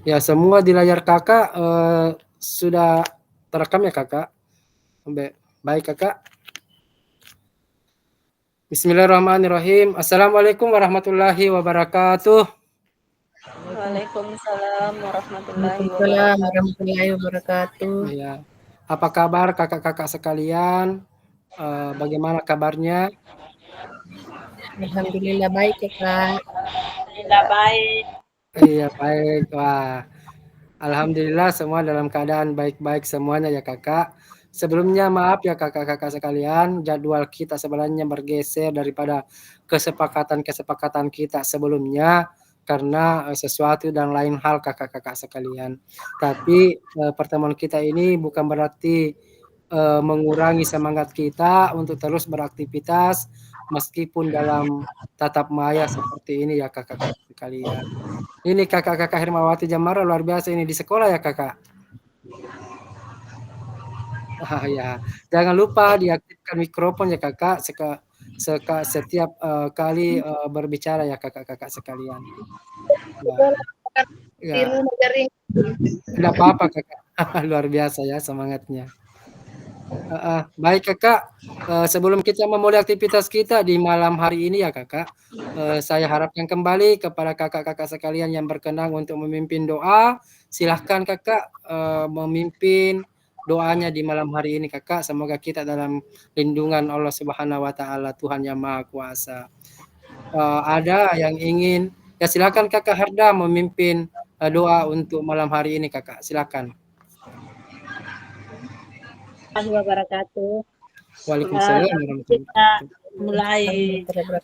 Ya, semua di layar Kakak, sudah terekam ya, Kakak? Baik, Kakak. Bismillahirrahmanirrahim. Assalamualaikum warahmatullahi wabarakatuh. Waalaikumsalam warahmatullahi Waalaikumsalam wabarakatuh. warahmatullahi wabarakatuh. Ya. Apa kabar Kakak-kakak sekalian? Bagaimana kabarnya? Alhamdulillah baik ya Kak. Alhamdulillah baik. Iya, baik. Wah, alhamdulillah semua dalam keadaan baik-baik semuanya ya, Kakak. Sebelumnya maaf ya Kakak-kakak sekalian, jadwal kita sebenarnya bergeser daripada kesepakatan-kesepakatan kita sebelumnya karena, sesuatu dan lain hal Kakak-kakak sekalian. Tapi, pertemuan kita ini bukan berarti, mengurangi semangat kita untuk terus beraktivitas meskipun dalam tatap maya seperti ini ya Kakak-kakak sekalian. Ini Kakak-kakak Hermawati Jamara luar biasa ini di sekolah ya, Kakak? Ah, ya. Jangan lupa diaktifkan mikrofon ya, Kakak, setiap, kali, berbicara ya, Kakak-kakak sekalian. Ya, Di ya, rumah garing. enggak apa-apa, Kakak. Luar biasa ya semangatnya. Heeh. Baik, Kakak, sebelum kita memulai aktivitas kita di malam hari ini ya, Kakak, saya harapkan kembali kepada kakak-kakak sekalian yang berkenan untuk memimpin doa, silahkan Kakak, memimpin doanya di malam hari ini, Kakak. Semoga kita dalam lindungan Allah Subhanahu wa taala, Tuhan Yang Maha Kuasa. Ada yang ingin ya silakan Kakak Harda memimpin, doa untuk malam hari ini, Kakak, silakan. Warahmatullahi wabarakatuh. Waalaikumsalam warahmatullahi Kita wabarakatuh. mulai Alhamdulillah.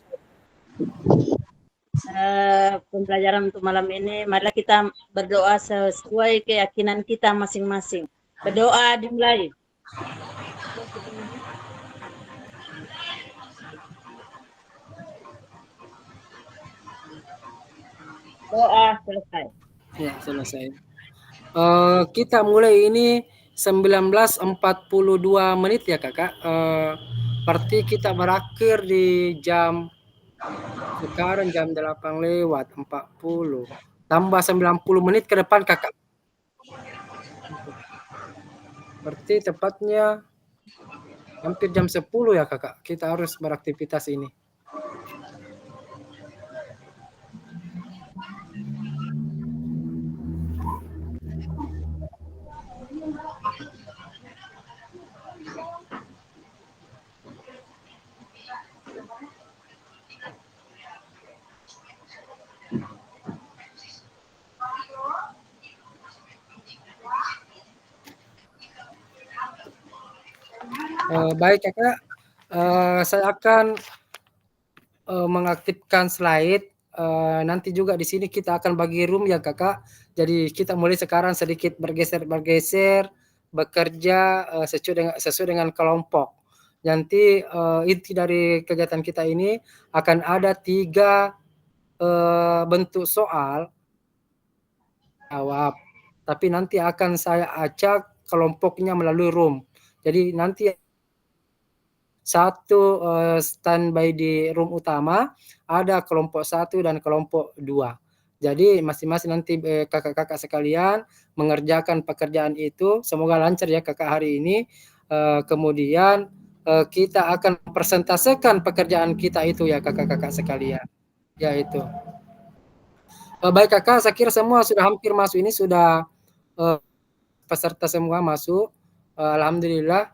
pembelajaran untuk malam ini. Marilah kita berdoa sesuai keyakinan kita masing-masing. Berdoa dimulai. Doa selesai. Ya, selesai. Kita mulai ini 19.42 ya, Kakak. Berarti kita berakhir di sekarang jam 8:40. Tambah 90 menit ke depan, Kakak. Berarti tepatnya hampir jam 10 ya, Kakak. Kita harus beraktivitas ini. Baik, Kakak. Saya akan mengaktifkan slide. Nanti juga di sini kita akan bagi room ya, Kakak. Jadi kita mulai sekarang sedikit bergeser, bekerja, sesuai dengan kelompok. Nanti, inti dari kegiatan kita ini akan ada 3 bentuk soal jawab, tapi nanti akan saya acak kelompoknya melalui room. Jadi nanti satu, standby di room utama, ada kelompok 1 dan kelompok 2. Jadi masing-masing nanti, kakak-kakak sekalian mengerjakan pekerjaan itu, semoga lancar ya Kakak hari ini, kemudian, kita akan presentasekan pekerjaan kita itu ya kakak-kakak sekalian, ya itu. Baik Kakak, saya kira semua sudah hampir masuk ini sudah, peserta semua masuk, alhamdulillah,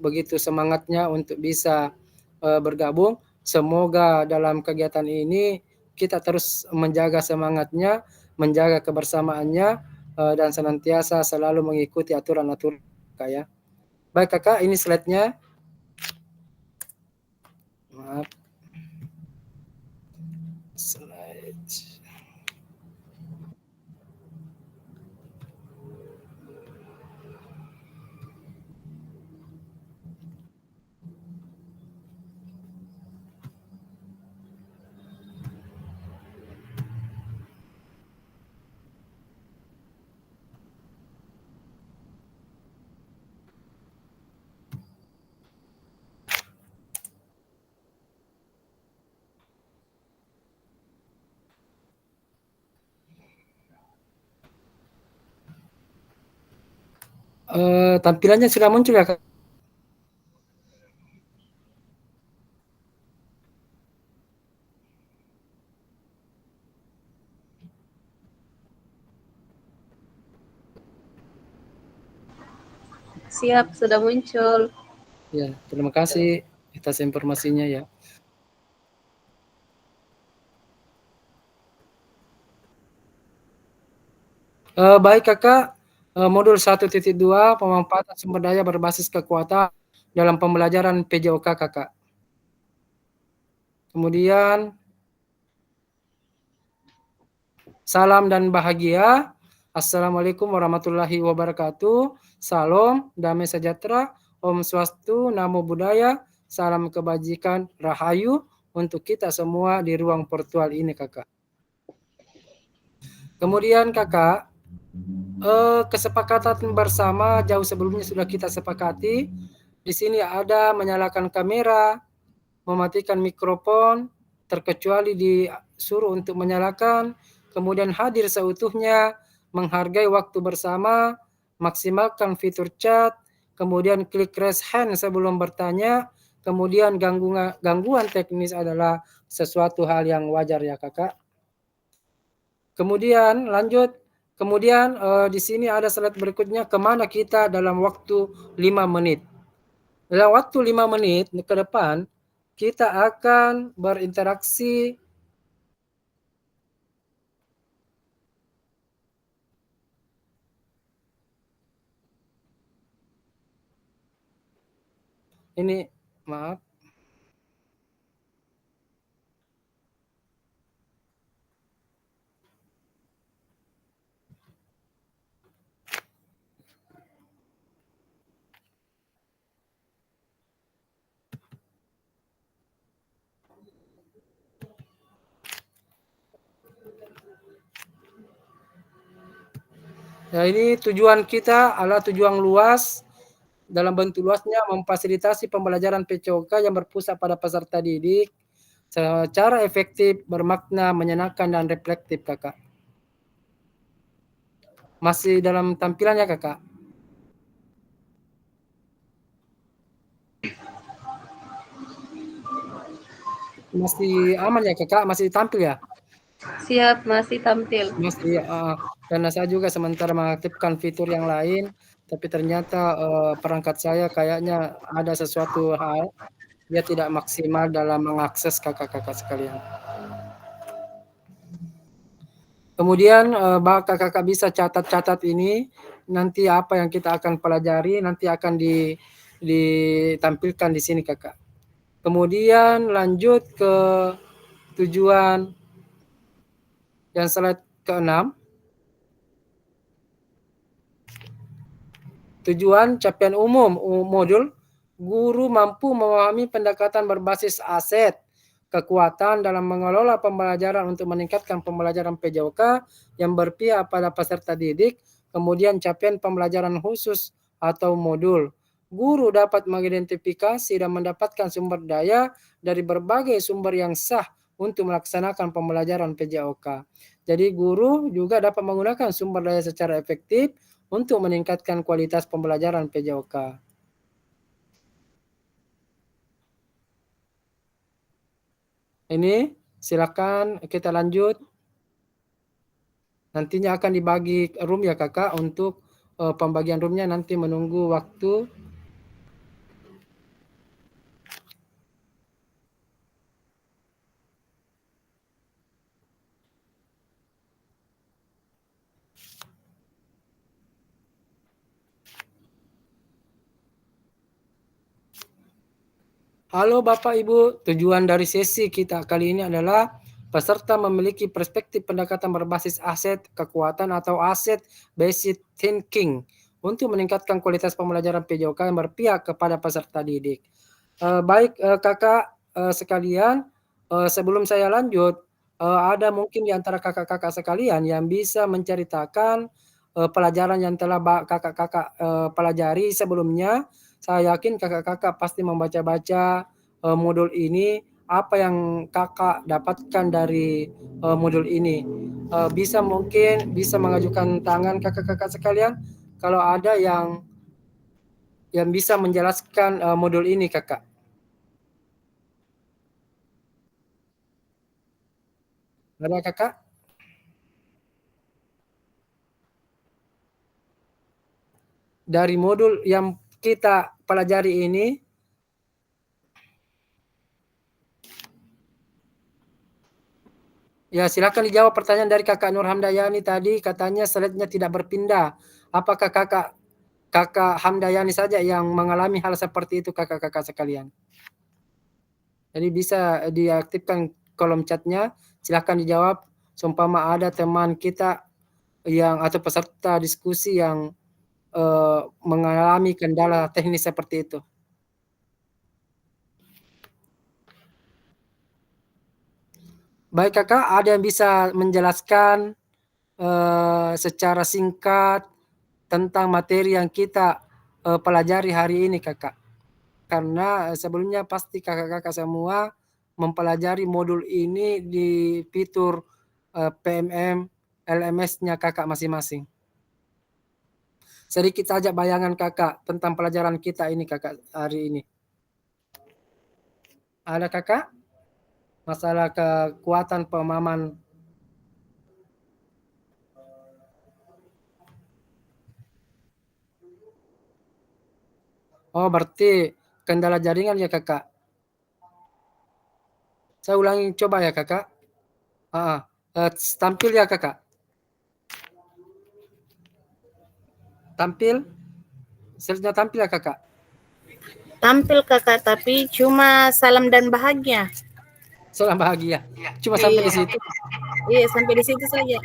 begitu semangatnya untuk bisa, bergabung. Semoga dalam kegiatan ini kita terus menjaga semangatnya, menjaga kebersamaannya, dan senantiasa selalu mengikuti aturan-aturan Kak ya. Baik Kakak, ini slide-nya. Maaf. Slide. Tampilannya sudah muncul ya, Kak? Siap, sudah muncul. Ya, terima kasih atas informasinya ya. Baik Kakak, modul 1.2 pemanfaatan sumber daya berbasis kekuatan dalam pembelajaran PJOK Kakak. Kemudian salam dan bahagia. Assalamualaikum warahmatullahi wabarakatuh. Salam, damai sejahtera, Om Swastiastu, Namo Buddhaya, salam kebajikan, Rahayu untuk kita semua di ruang virtual ini Kakak. Kemudian Kakak, kesepakatan bersama jauh sebelumnya sudah kita sepakati. Di sini ada menyalakan kamera, mematikan mikrofon, terkecuali disuruh untuk menyalakan, kemudian hadir seutuhnya, menghargai waktu bersama, maksimalkan fitur chat, kemudian klik raise hand sebelum bertanya, kemudian gangguan teknis adalah sesuatu hal yang wajar ya Kakak. Kemudian lanjut, kemudian di sini ada slide berikutnya, kemana kita dalam waktu 5 menit. Dalam waktu 5 menit ke depan, kita akan berinteraksi ini, maaf. Ya, ini tujuan kita adalah tujuan luas, dalam bentuk luasnya memfasilitasi pembelajaran PCOK yang berpusat pada peserta didik secara efektif, bermakna, menyenangkan, dan reflektif, Kakak. Masih dalam tampilannya, Kakak? Masih aman ya, Kakak? Masih tampil ya? Siap, masih tampil. Masih, karena saya juga sementara mengaktifkan fitur yang lain, tapi ternyata perangkat saya kayaknya ada sesuatu hal, dia tidak maksimal dalam mengakses kakak-kakak sekalian. Kemudian kakak-kakak bisa catat-catat ini, nanti apa yang kita akan pelajari, nanti akan ditampilkan di sini kakak. Kemudian lanjut ke tujuan yang slide ke-6. Tujuan capaian umum modul, guru mampu memahami pendekatan berbasis aset, kekuatan dalam mengelola pembelajaran untuk meningkatkan pembelajaran PJOK yang berpihak pada peserta didik, kemudian capaian pembelajaran khusus atau modul. Guru dapat mengidentifikasi dan mendapatkan sumber daya dari berbagai sumber yang sah untuk melaksanakan pembelajaran PJOK. Jadi guru juga dapat menggunakan sumber daya secara efektif untuk meningkatkan kualitas pembelajaran PJOK. Ini silakan kita lanjut. Nantinya akan dibagi room ya kakak, untuk pembagian roomnya nanti menunggu waktu. Halo Bapak Ibu, tujuan dari sesi kita kali ini adalah peserta memiliki perspektif pendekatan berbasis aset, kekuatan atau aset based thinking untuk meningkatkan kualitas pembelajaran PJOK yang berpihak kepada peserta didik. Baik kakak sekalian, sebelum saya lanjut, ada mungkin di antara kakak-kakak sekalian yang bisa menceritakan pelajaran yang telah kakak-kakak pelajari sebelumnya. Saya yakin kakak-kakak pasti membaca-baca modul ini, apa yang kakak dapatkan dari modul ini. Mungkin bisa mengajukan tangan kakak-kakak sekalian kalau ada yang yang bisa menjelaskan modul ini, Kakak? Ada, Kakak? Dari modul yang kita pelajari ini, ya silakan dijawab pertanyaan dari Kakak Nur Hamdayani tadi, katanya slide-nya tidak berpindah. Apakah Kakak Hamdayani saja yang mengalami hal seperti itu, kakak-kakak sekalian? Jadi bisa diaktifkan kolom chatnya, silahkan dijawab. Seumpama ada teman kita yang atau peserta diskusi yang mengalami kendala teknis seperti itu. Baik kakak, ada yang bisa menjelaskan secara singkat tentang materi yang kita pelajari hari ini, kakak? Karena sebelumnya pasti kakak-kakak semua mempelajari modul ini di fitur PMM LMS-nya kakak masing-masing. Sedikit saja bayangan kakak tentang pelajaran kita ini, kakak, hari ini. Ada kakak? Masalah kekuatan pemahaman. Oh, berarti kendala jaringan ya kakak? Saya ulangi coba ya kakak. Tampil ya kakak? Tampil? Slide-nya tampil ya kakak? Tampil kakak, tapi cuma salam dan bahagia. Salam bahagia. Cuma sampai di situ. Iya, sampai di situ saja.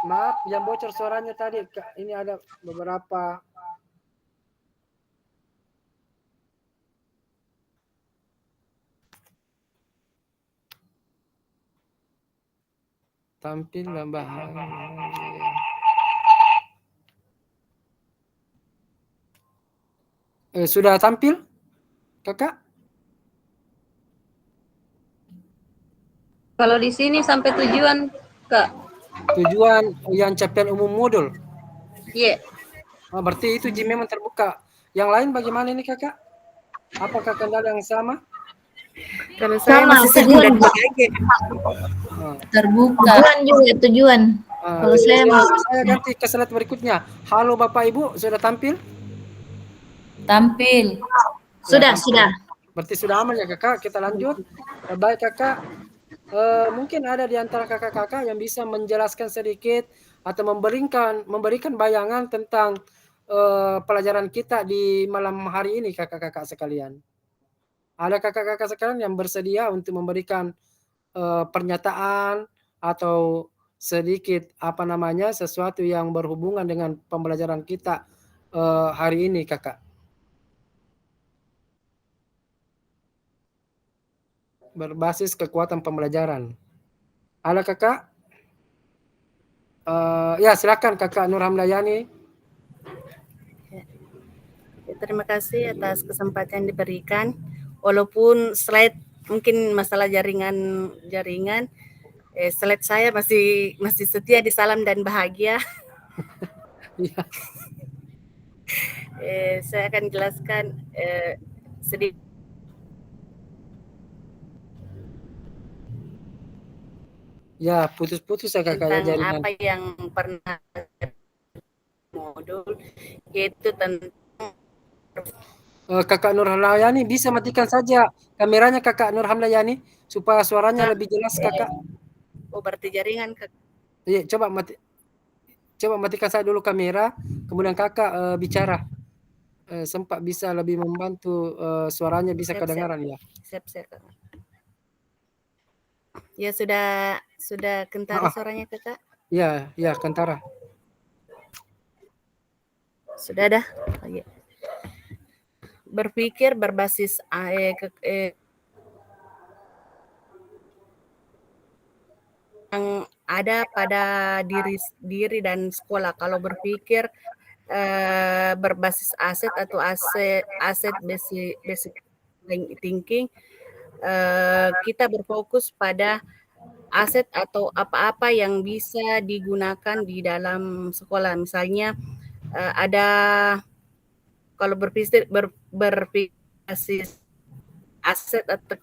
Maaf, yang bocor suaranya tadi. Ini ada beberapa. Tampil dan bahagia. Sudah tampil, kakak? Kalau di sini sampai tujuan, Kak. Tujuan yang capaian umum modul. Iya. Oh, berarti itu Jim memang terbuka. Yang lain bagaimana ini kakak? Apakah kendala yang sama? Kalau saya masih salam dan bahagia. Terbuka. Tujuan juga tujuan. Kalau saya ganti ke slide berikutnya. Halo Bapak Ibu, sudah tampil? Tampil. Sudah, tampil. sudah. Berarti sudah aman ya kakak, kita lanjut. Baik kakak, mungkin ada di antara kakak-kakak yang bisa menjelaskan sedikit atau memberikan bayangan tentang pelajaran kita di malam hari ini, kakak-kakak sekalian. Ada kakak-kakak sekalian yang bersedia untuk memberikan pernyataan atau sedikit sesuatu yang berhubungan dengan pembelajaran kita hari ini, kakak? Berbasis kekuatan pembelajaran. Ada kakak? Ya silakan kakak Nur Hamdayani. Terima kasih atas kesempatan yang diberikan. Walaupun slide mungkin masalah jaringan, slide saya masih setia di salam dan bahagia. Ya. Saya akan jelaskan sedikit. Ya, putus-putus ya kakak ya jaringan. Apa yang pernah modul, yaitu tentang kakak Nur Hamdayani bisa matikan saja kameranya kakak Nur Hamdayani supaya suaranya lebih jelas kakak. Oh, berarti jaringan Iya, coba matikan saya dulu kamera, kemudian kakak bicara. Sempat bisa lebih membantu suaranya bisa kedengaran ya. Siap. Ya sudah kentara suaranya kakak? Ya kentara. Sudah dah. Oh, ya. Berpikir berbasis yang ada pada diri dan sekolah. Kalau berpikir berbasis aset atau aset basic thinking, kita berfokus pada aset atau apa-apa yang bisa digunakan di dalam sekolah. Misalnya ada kalau berpikir aset atau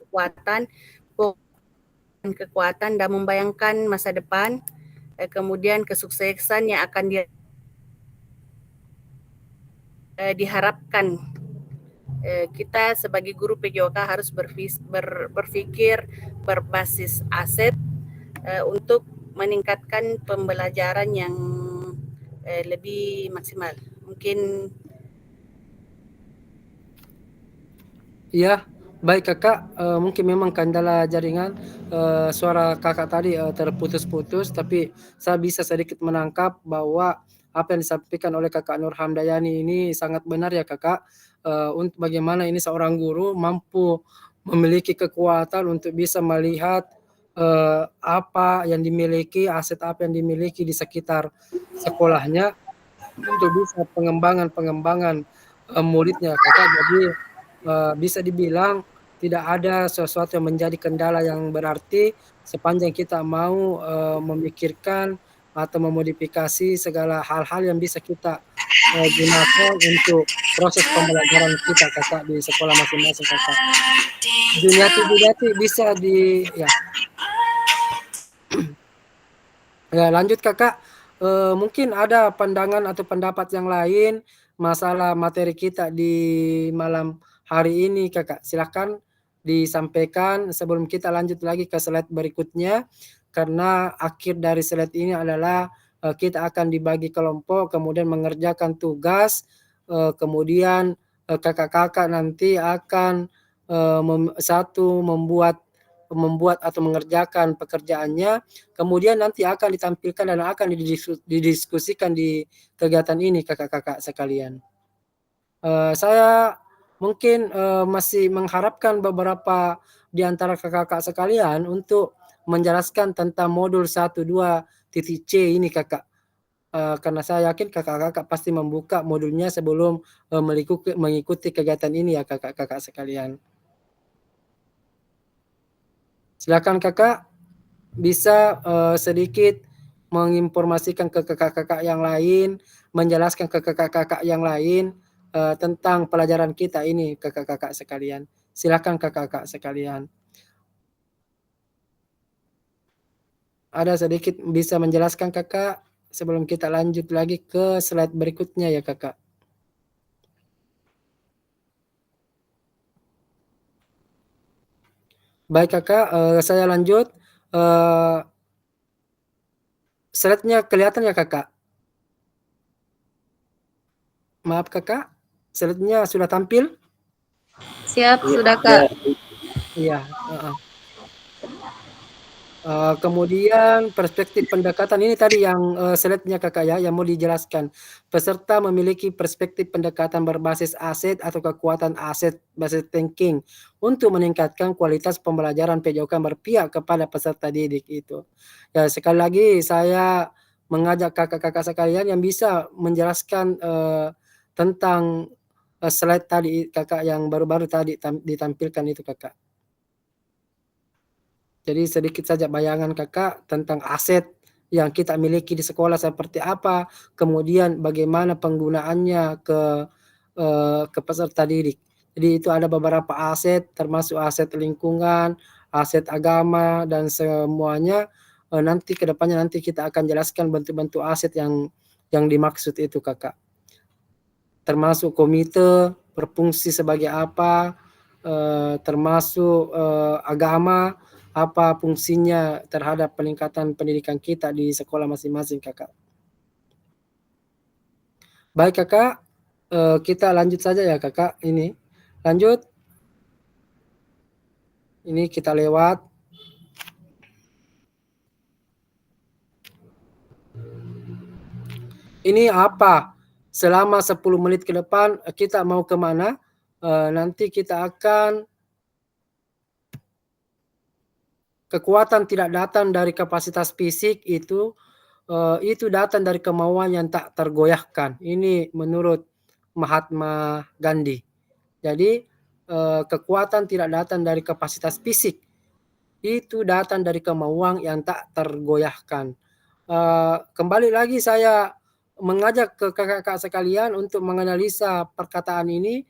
kekuatan dan membayangkan masa depan, kemudian kesuksesan yang akan diharapkan. Kita sebagai guru PJOK harus berpikir berbasis aset untuk meningkatkan pembelajaran yang lebih maksimal. Mungkin Iya, baik Kakak, mungkin memang kendala jaringan, suara Kakak tadi, terputus-putus, tapi saya bisa sedikit menangkap bahwa apa yang disampaikan oleh Kakak Nur Hamdayani ini sangat benar ya Kakak, untuk bagaimana ini seorang guru mampu memiliki kekuatan untuk bisa melihat, apa yang dimiliki, aset apa yang dimiliki di sekitar sekolahnya untuk bisa pengembangan muridnya Kakak. Jadi bisa dibilang tidak ada sesuatu yang menjadi kendala yang berarti sepanjang kita mau, memikirkan atau memodifikasi segala hal-hal yang bisa kita, gunakan untuk proses pembelajaran kita Kakak di sekolah masing-masing Kakak. Junyati-junyati bisa ya. Ya lanjut Kakak, mungkin ada pandangan atau pendapat yang lain masalah materi kita di malam hari ini Kakak, silahkan disampaikan sebelum kita lanjut lagi ke slide berikutnya, karena akhir dari slide ini adalah, kita akan dibagi kelompok kemudian mengerjakan tugas, kemudian, kakak-kakak nanti akan, membuat atau mengerjakan pekerjaannya, kemudian nanti akan ditampilkan dan akan didiskusikan di kegiatan ini kakak-kakak sekalian. Saya mungkin, masih mengharapkan beberapa di antara kakak-kakak sekalian untuk menjelaskan tentang modul 1.2.c ini Kakak. Karena saya yakin kakak-kakak pasti membuka modulnya sebelum, mengikuti kegiatan ini ya kakak-kakak sekalian. Silakan Kakak, bisa, sedikit menginformasikan ke kakak-kakak yang lain, menjelaskan ke kakak-kakak yang lain, tentang pelajaran kita ini kakak-kakak sekalian. Silakan kakak-kakak sekalian. Ada sedikit bisa menjelaskan Kakak, sebelum kita lanjut lagi ke slide berikutnya ya Kakak? Baik Kakak, saya lanjut, slide-nya kelihatan ya Kakak? Maaf Kakak, slide-nya sudah tampil? Siap, sudah Kak. Iya, heeh. Kemudian perspektif pendekatan ini tadi yang, slide-nya Kakak ya, yang mau dijelaskan. Peserta memiliki perspektif pendekatan berbasis aset atau kekuatan aset based thinking untuk meningkatkan kualitas pembelajaran PJOK berpihak kepada peserta didik itu. Ya sekali lagi saya mengajak kakak-kakak sekalian yang bisa menjelaskan, tentang, slide tadi Kakak yang baru-baru tadi ditampilkan itu Kakak. Jadi sedikit saja bayangan Kakak tentang aset yang kita miliki di sekolah seperti apa, kemudian bagaimana penggunaannya ke peserta didik. Jadi itu ada beberapa aset termasuk aset lingkungan, aset agama dan semuanya, nanti ke depannya nanti kita akan jelaskan bentuk-bentuk aset yang dimaksud itu Kakak. Termasuk komite, berfungsi sebagai apa, termasuk, agama, apa fungsinya terhadap peningkatan pendidikan kita di sekolah masing-masing Kakak. Baik Kakak, kita lanjut saja ya Kakak ini, lanjut. Ini kita lewat. Ini apa, selama 10 menit ke depan kita mau ke mana, nanti kita akan kekuatan tidak datang dari kapasitas fisik itu datang dari kemauan yang tak tergoyahkan. Ini menurut Mahatma Gandhi. Jadi, kekuatan tidak datang dari kapasitas fisik, itu datang dari kemauan yang tak tergoyahkan. Kembali lagi saya mengajak ke kakak-kakak sekalian untuk menganalisa perkataan ini.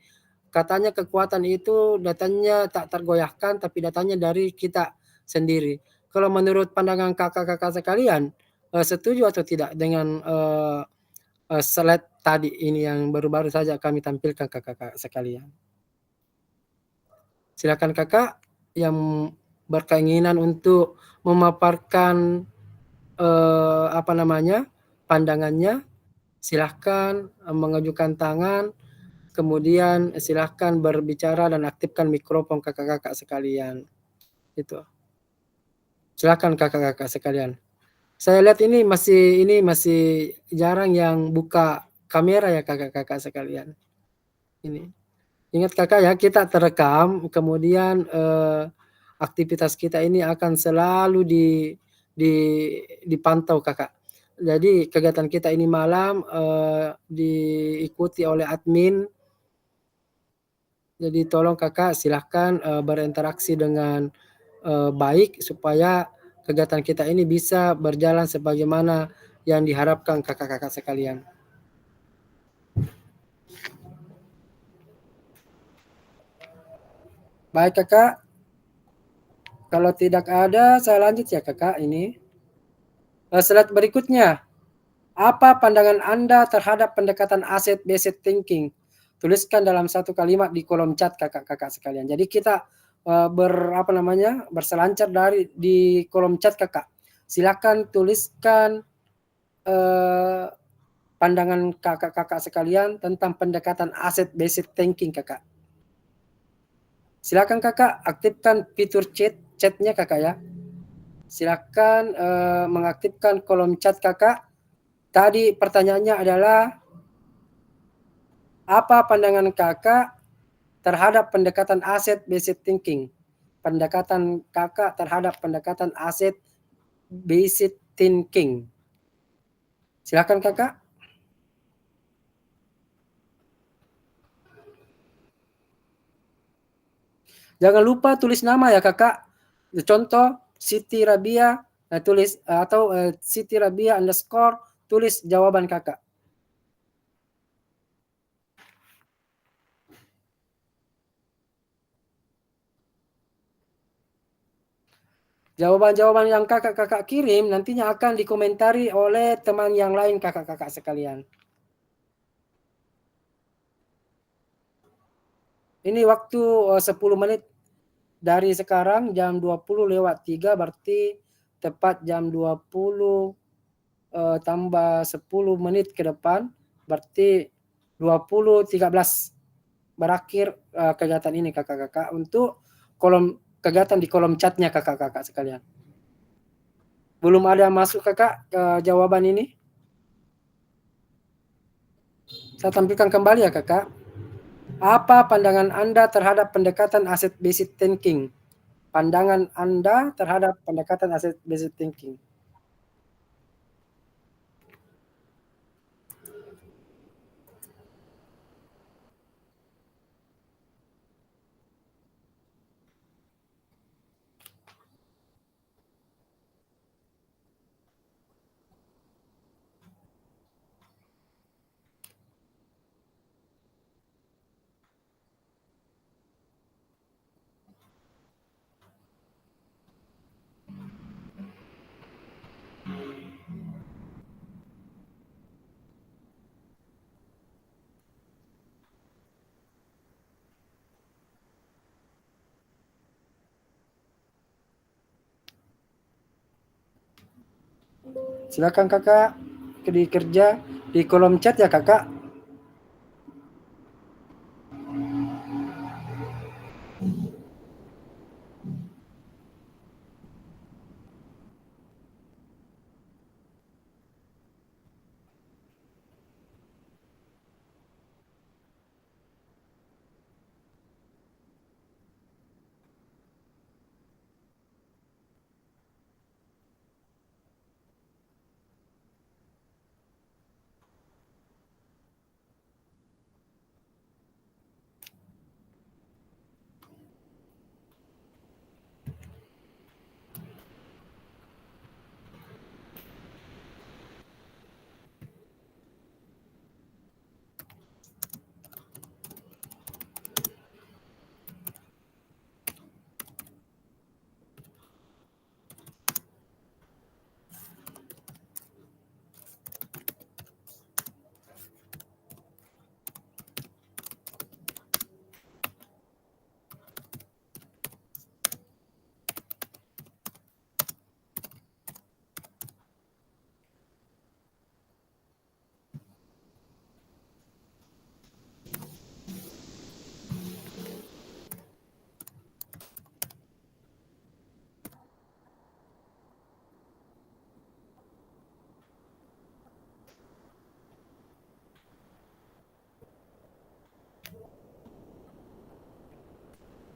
Katanya kekuatan itu datangnya tak tergoyahkan, tapi datangnya dari kita sendiri. Kalau menurut pandangan kakak-kakak sekalian, setuju atau tidak dengan slide tadi ini yang baru-baru saja kami tampilkan kakak-kakak sekalian? Silakan kakak yang berkeinginan untuk memaparkan pandangannya, silahkan mengajukan tangan, kemudian silahkan berbicara dan aktifkan mikrofon kakak-kakak sekalian. Itu. Silahkan kakak-kakak sekalian. Saya lihat ini masih jarang yang buka kamera ya kakak-kakak sekalian. Ini. Ingat kakak ya, kita terekam, kemudian aktivitas kita ini akan selalu dipantau kakak. Jadi kegiatan kita ini malam diikuti oleh admin. Jadi tolong kakak silahkan berinteraksi dengan baik supaya kegiatan kita ini bisa berjalan sebagaimana yang diharapkan kakak-kakak sekalian. Baik kakak, kalau tidak ada saya lanjut ya kakak ini. Slide berikutnya. Apa pandangan Anda terhadap pendekatan asset-based thinking? Tuliskan dalam satu kalimat di kolom chat kakak-kakak sekalian. Jadi kita berselancar di kolom chat kakak. Silakan tuliskan pandangan kakak-kakak sekalian tentang pendekatan asset-based thinking kakak. Silakan kakak aktifkan fitur chatnya kakak ya. Silakan mengaktifkan kolom chat kakak. Tadi pertanyaannya adalah apa pandangan kakak terhadap pendekatan asset-based thinking? Pendekatan kakak terhadap pendekatan asset-based thinking. Silakan kakak. Jangan lupa tulis nama ya kakak. Contoh Siti Rabia tulis atau Siti Rabia _ tulis jawaban kakak. Jawaban-jawaban yang kakak-kakak kirim nantinya akan dikomentari oleh teman yang lain kakak-kakak sekalian. Ini waktu 10 menit dari sekarang jam 20:03 berarti tepat jam 20 tambah 10 menit ke depan berarti 20:13 berakhir kegiatan ini kakak-kakak untuk kegiatan di kolom chatnya kakak-kakak sekalian. Belum ada masuk kakak jawaban ini? Saya tampilkan kembali ya kakak. Apa pandangan Anda terhadap pendekatan asset-based thinking? Pandangan Anda terhadap pendekatan asset-based thinking. Silakan kakak kerja di kolom chat ya kakak.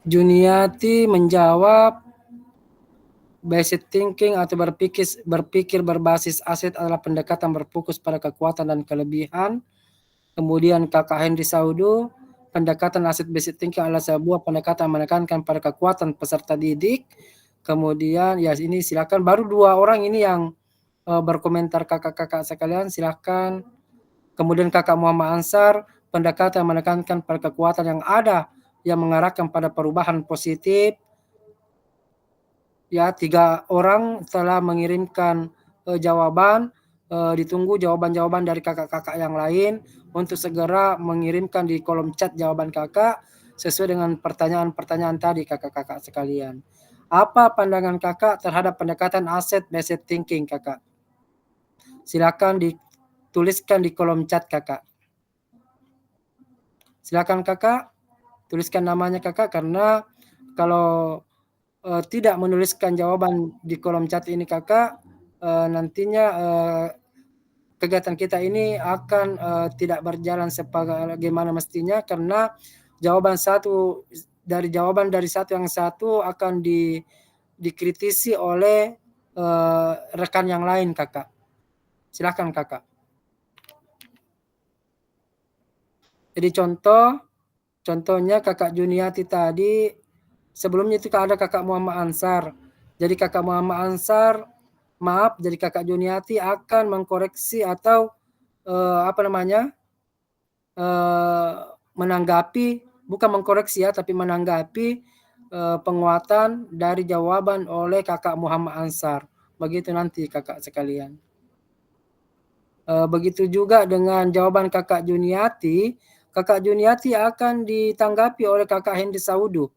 Juniati menjawab, basic thinking atau berpikir berbasis aset adalah pendekatan berfokus pada kekuatan dan kelebihan. Kemudian Kakak Henry Saudu, pendekatan aset basic thinking adalah sebuah pendekatan menekankan pada kekuatan peserta didik. Kemudian ya ini silakan, baru 2 orang ini yang berkomentar kakak-kakak sekalian, silakan. Kemudian Kakak Muhammad Ansar, pendekatan menekankan pada kekuatan yang ada yang mengarahkan pada perubahan positif. Ya, 3 orang telah mengirimkan jawaban. Ditunggu jawaban-jawaban dari kakak-kakak yang lain untuk segera mengirimkan di kolom chat jawaban kakak sesuai dengan pertanyaan-pertanyaan tadi kakak-kakak sekalian. Apa pandangan kakak terhadap pendekatan asset based thinking kakak? Silakan dituliskan di kolom chat kakak. Silakan kakak, tuliskan namanya kakak, karena kalau tidak menuliskan jawaban di kolom chat ini kakak, nantinya kegiatan kita ini akan tidak berjalan sebagaimana mestinya, karena jawaban dari satu yang satu akan dikritisi oleh rekan yang lain kakak. Silakan kakak. Jadi contohnya kakak Juniati tadi, sebelumnya itu ada kakak Muhammad Ansar. Jadi kakak Muhammad Ansar, maaf, jadi kakak Juniati akan mengkoreksi atau menanggapi, bukan mengkoreksi ya, tapi menanggapi penguatan dari jawaban oleh kakak Muhammad Ansar. Begitu nanti kakak sekalian. Begitu juga dengan jawaban kakak Juniati. Kakak Juniati akan ditanggapi oleh kakak Henry Saudu.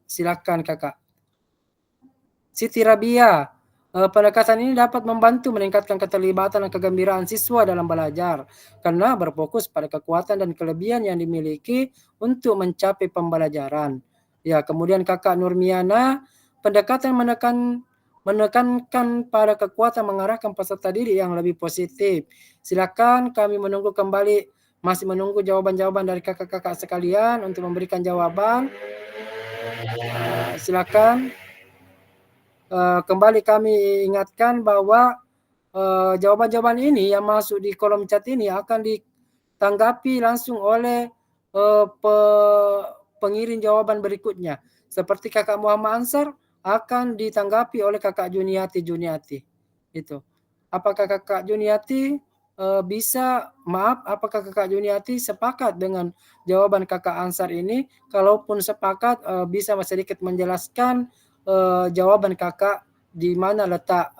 Silakan kakak. Siti Rabia, pendekatan ini dapat membantu meningkatkan keterlibatan dan kegembiraan siswa dalam belajar karena berfokus pada kekuatan dan kelebihan yang dimiliki untuk mencapai pembelajaran. Ya, kemudian kakak Nurmiana, pendekatan menekankan pada kekuatan mengarahkan peserta didik yang lebih positif. Silakan, kami masih menunggu jawaban-jawaban dari kakak-kakak sekalian untuk memberikan jawaban. Silakan. Kembali kami ingatkan bahwa jawaban-jawaban ini yang masuk di kolom chat ini akan ditanggapi langsung oleh pengirim jawaban berikutnya. Seperti kakak Muhammad Ansar akan ditanggapi oleh kakak Juniati. Itu. Apakah kakak Juniati apakah kakak Juniati sepakat dengan jawaban kakak Ansar ini? Kalaupun sepakat, bisa sedikit menjelaskan jawaban kakak di mana letak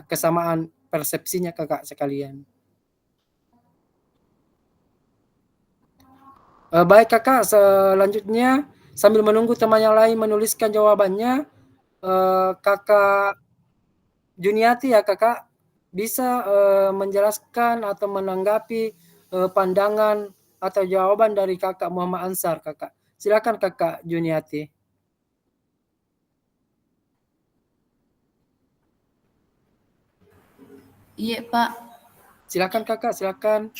kesamaan persepsinya kakak sekalian. Baik kakak, selanjutnya sambil menunggu teman yang lain menuliskan jawabannya, kakak Juniati ya kakak bisa menjelaskan atau menanggapi pandangan atau jawaban dari kakak Muhammad Ansar kakak. Silakan kakak Juniati. Iya, Pak. Silakan kakak, silakan.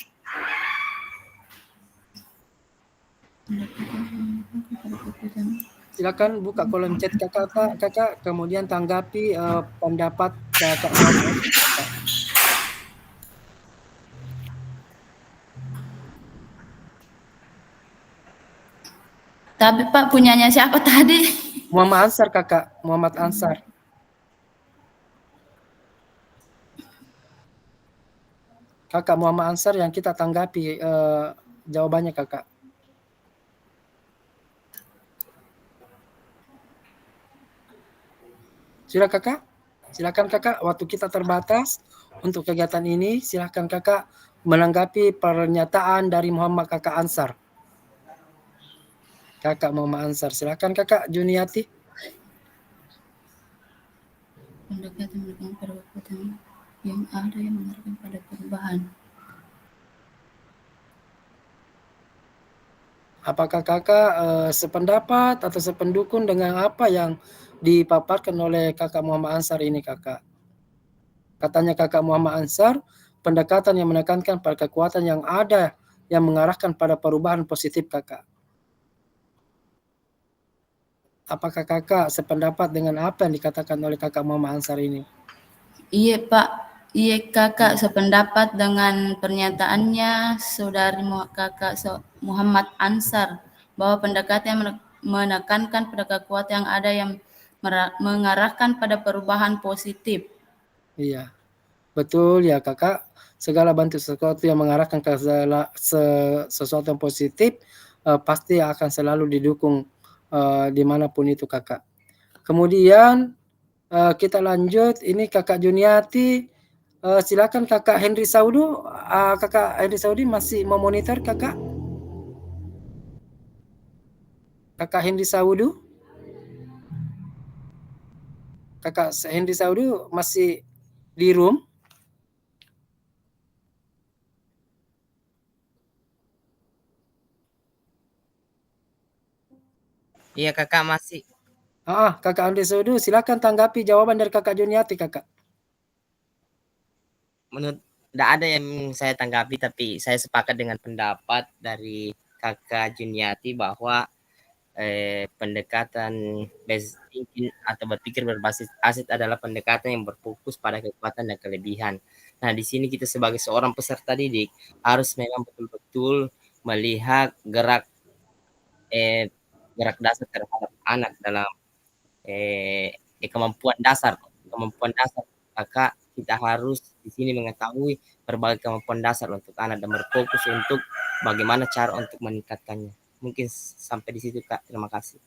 Silakan buka kolom chat kakak, kemudian tanggapi pendapat kakak. Tapi Pak, punyanya siapa tadi? Muhammad Ansar kakak, Muhammad Ansar. Kakak Muhammad Ansar yang kita tanggapi jawabannya kakak. Sudah kakak? Silakan kakak, waktu kita terbatas untuk kegiatan ini. Silakan kakak menanggapi pernyataan dari Muhammad kakak Ansar. Kakak Muhammad Ansar, silakan kakak Juniati. Pendekatan menekan pada kekuatan yang ada yang mengarahkan pada perubahan. Apakah kakak sependapat atau sependukung dengan apa yang dipaparkan oleh kakak Muhammad Ansar ini kakak? Katanya kakak Muhammad Ansar, pendekatan yang menekankan pada kekuatan yang ada yang mengarahkan pada perubahan positif kakak. apakah kakak sependapat dengan apa yang dikatakan oleh kakak Muhammad Ansar ini? Iya Pak, iya kakak sependapat dengan pernyataannya saudari kakak Muhammad Ansar bahwa pendekatan menekankan pada kekuatan yang ada yang mengarahkan pada perubahan positif. Iya, betul ya kakak. Segala bentuk sesuatu yang mengarahkan ke sesuatu yang positif pasti akan selalu didukung dimanapun itu kakak. Kemudian kita lanjut, ini kakak Juniati. Silakan kakak Henry Saudu. Kakak Henry Saudi masih memonitor kakak? Kakak Henry Saudu? Kakak Henry Saudu masih di room? Iya kakak masih. Kakak Henry Saudu, silakan tanggapi jawaban dari kakak Juniati kakak. Menurut tidak ada yang saya tanggapi, tapi saya sepakat dengan pendapat dari kakak Juniati bahwa pendekatan basic thinking atau berpikir berbasis aset adalah pendekatan yang berfokus pada kekuatan dan kelebihan. Nah, di sini kita sebagai seorang peserta didik harus memang betul-betul melihat gerak dasar terhadap anak dalam kemampuan dasar. Maka kita harus di sini mengetahui berbagai kemampuan dasar untuk anak dan berfokus untuk bagaimana cara untuk meningkatkannya. Mungkin sampai di situ Kak. Terima kasih.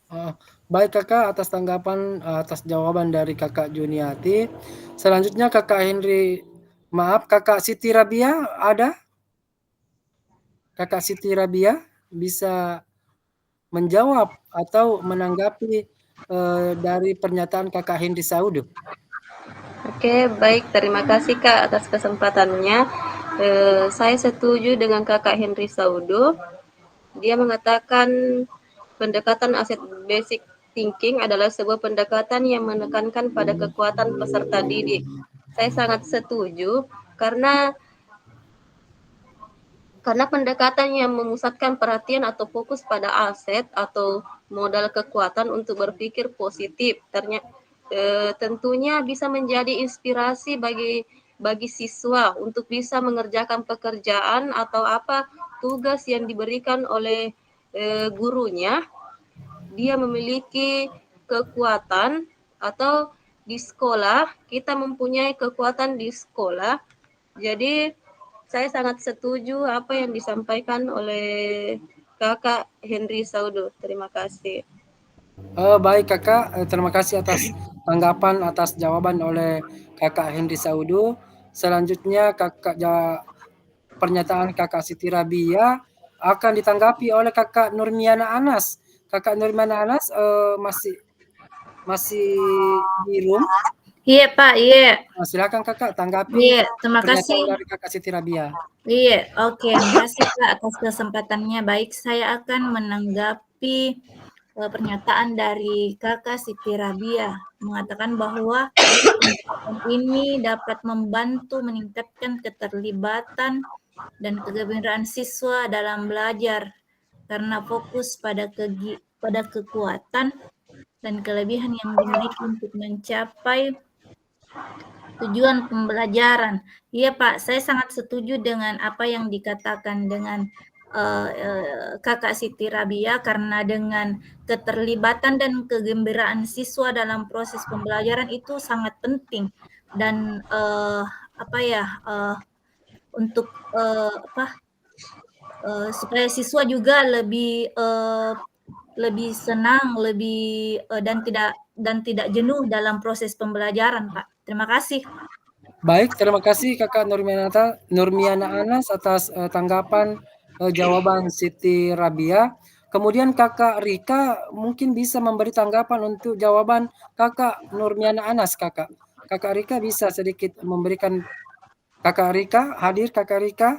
Baik kakak, atas tanggapan atas jawaban dari kakak Juniati. Selanjutnya kakak kakak Siti Rabia ada? Kakak Siti Rabia bisa menjawab atau menanggapi dari pernyataan kakak Henry Saudu. Oke, baik. Terima kasih Kak atas kesempatannya. Saya setuju dengan Kakak Henry Saudo. Dia mengatakan pendekatan aset basic thinking adalah sebuah pendekatan yang menekankan pada kekuatan peserta didik. Saya sangat setuju karena pendekatan yang memusatkan perhatian atau fokus pada aset atau modal kekuatan untuk berpikir positif tentunya bisa menjadi inspirasi bagi siswa untuk bisa mengerjakan pekerjaan atau tugas yang diberikan oleh gurunya. Dia memiliki kekuatan atau di sekolah kita mempunyai kekuatan di sekolah. Jadi saya sangat setuju apa yang disampaikan oleh Kakak Henry Saudo. Terima kasih. Baik kakak, terima kasih atas tanggapan atas jawaban oleh kakak Henry Saudu. Selanjutnya pernyataan kakak Siti Rabia akan ditanggapi oleh kakak Nurmiana Anas. Kakak Nurmiana Anas masih di room? Iya Pak, iya. Silakan kakak tanggapi Iya, terima pernyataan kasih. dari kakak Siti Rabia. Iya, oke. Terima kasih Kak atas kesempatannya. Baik, saya akan menanggapi pernyataan dari Kakak Siti Rabia mengatakan bahwa pendekatan ini dapat membantu meningkatkan keterlibatan dan kegembiraan siswa dalam belajar karena fokus pada kekuatan dan kelebihan yang dimiliki untuk mencapai tujuan pembelajaran. Iya Pak, saya sangat setuju dengan apa yang dikatakan dengan Kakak Siti Rabia karena dengan keterlibatan dan kegembiraan siswa dalam proses pembelajaran itu sangat penting dan untuk supaya siswa juga lebih senang, dan tidak jenuh dalam proses pembelajaran, Pak. Terima kasih. Baik, terima kasih kakak Nurmiana Anas atas tanggapan jawaban Siti Rabia. Kemudian kakak Rika mungkin bisa memberi tanggapan untuk jawaban kakak Nurmiana Anas kakak. Kakak Rika bisa sedikit memberikan. Kakak Rika, hadir kakak Rika?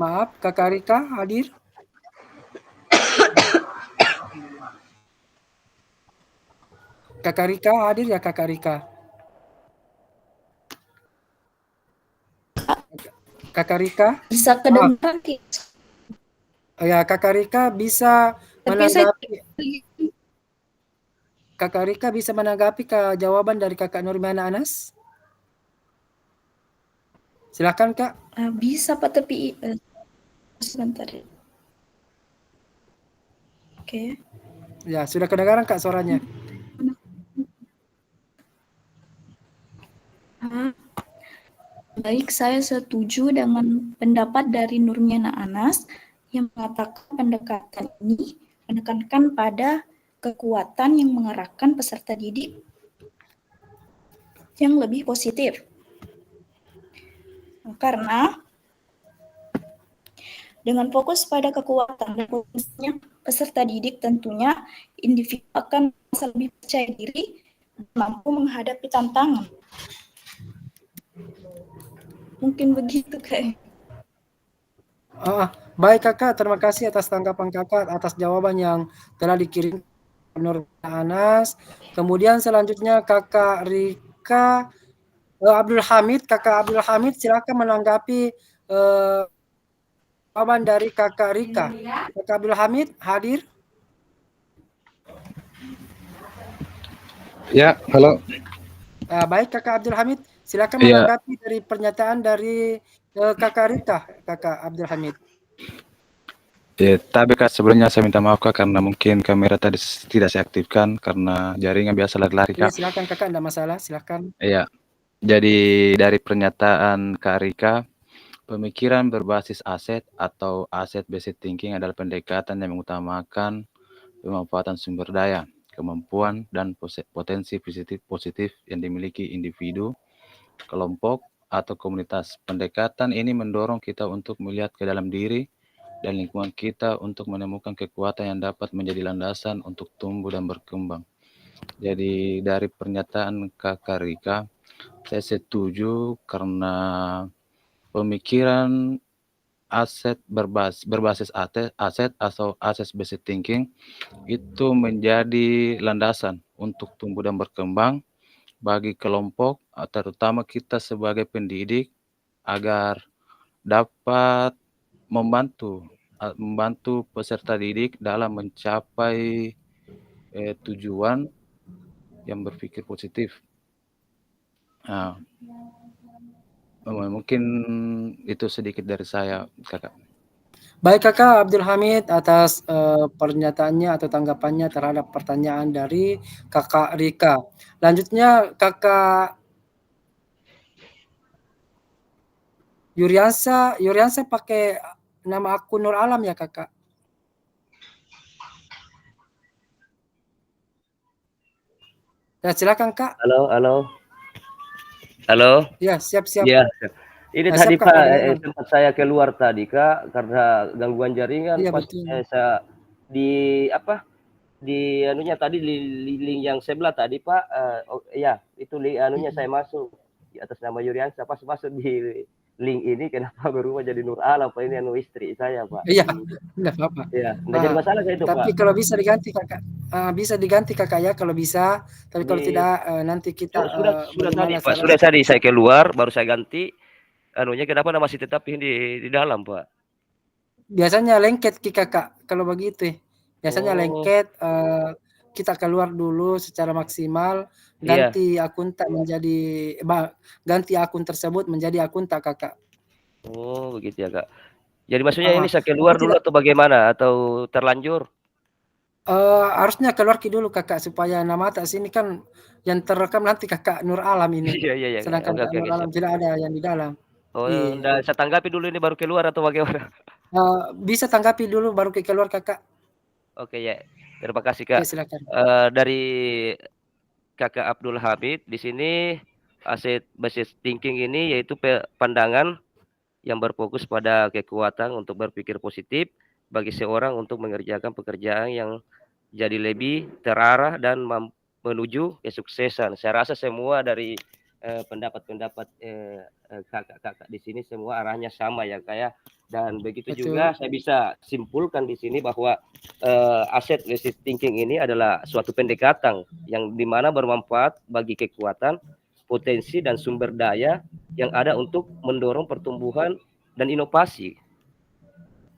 Maaf, kakak Rika hadir? Kakak Rika hadir ya kakak Rika? Kakak Rika? Bisa kedengaran Ya, kakak Rika bisa Tapi saya menanggapi Kakak Rika bisa menanggapi jawaban dari Kakak Nurmiana Anas? Silakan Kak. bisa Pak, tapi sebentar. Oke. Ya, sudah kedengaran Kak suaranya? Baik, saya setuju dengan pendapat dari Nurmiana Anas yang mengatakan pendekatan ini menekankan pada kekuatan yang mengarahkan peserta didik yang lebih positif. Karena dengan fokus pada kekuatan dan potensinya peserta didik, tentunya individu akan merasa lebih percaya diri dan mampu menghadapi tantangan. Mungkin begitu Kak. Baik Kakak, terima kasih atas tanggapan Kakak atas jawaban yang telah dikirim Nurmiana Anas. Kemudian selanjutnya Kakak Rika Abdul Hamid. Kakak Abdul Hamid silakan menanggapi jawaban dari Kakak Rika. Kakak Abdul Hamid hadir? Ya, halo. Baik Kakak Abdul Hamid, silakan Iya. menanggapi dari pernyataan dari Kakak Rika, Kakak Abdul Hamid. Ya, tapi Kak, sebelumnya saya minta maaf Kak karena mungkin kamera tadi tidak saya aktifkan karena jaringan biasa lari-lari Iya, Kak. silakan Kakak, tidak masalah, silakan. Iya. Jadi dari pernyataan Kak Rika, pemikiran berbasis aset atau asset-based thinking adalah pendekatan yang mengutamakan pemanfaatan sumber daya, kemampuan, dan potensi positif yang dimiliki individu, kelompok, atau komunitas. Pendekatan ini mendorong kita untuk melihat ke dalam diri dan lingkungan kita untuk menemukan kekuatan yang dapat menjadi landasan untuk tumbuh dan berkembang. Jadi dari pernyataan Kakak Rika, saya setuju karena pemikiran berbasis aset atau asset based thinking itu menjadi landasan untuk tumbuh dan berkembang bagi kelompok, terutama kita sebagai pendidik agar dapat membantu peserta didik dalam mencapai tujuan yang berpikir positif. Mungkin itu sedikit dari saya, Kakak. Baik Kakak Abdul Hamid atas pernyataannya atau tanggapannya terhadap pertanyaan dari Kakak Rika. Lanjutnya Kakak Yuriansa pakai nama akun Nur Alam ya Kakak? Ya silakan Kak. Halo. Ya, siap-siap. Ya. Ini tadi siap, Kak, Pak, tempat saya keluar tadi Kak karena gangguan jaringan Iya, pas betul. saya di anunya tadi link yang sebelah tadi Pak, ya itu anunya saya masuk di atas nama Yuriansa, pas masuk di link ini kenapa berubah jadi Nur Alam Pak, ini istri saya Pak. Iya, enggak apa-apa. Iya, enggak jadi masalah kayak itu Pak. Tapi kalau bisa diganti Kakak, bisa diganti Kakak ya kalau bisa. Tapi kalau tidak nanti kita sudah tadi Pak, sudah tadi saya keluar baru saya ganti anunya, kenapa masih tetap di dalam Pak? Biasanya lengket Kakak kalau begitu. Biasanya lengket, kita keluar dulu secara maksimal, ganti akun tersebut menjadi akun Kakak. Oh begitu ya Kak. Jadi maksudnya ini saya keluar dulu atau bagaimana atau terlanjur? Harusnya keluar dulu Kakak supaya nama atas ini kan yang terekam nanti Kakak Nur Alam ini. Iya. Sedangkan Kak Nur Alam tidak ada yang di dalam. Oh, iya. Saya tanggapi dulu ini baru keluar atau bagaimana? Bisa tanggapi dulu baru keluar Kakak. Oke ya, terima kasih Kak. Oke, silakan. Dari Kakak Abdul Hamid di sini asset based thinking ini yaitu pandangan yang berfokus pada kekuatan untuk berpikir positif bagi seorang untuk mengerjakan pekerjaan yang jadi lebih terarah dan menuju kesuksesan. Saya rasa semua dari pendapat-pendapat kakak-kakak di sini semua arahnya sama ya Kak. Dan begitu juga saya bisa simpulkan di sini bahwa asset based thinking ini adalah suatu pendekatan yang dimana bermanfaat bagi kekuatan, potensi dan sumber daya yang ada untuk mendorong pertumbuhan dan inovasi.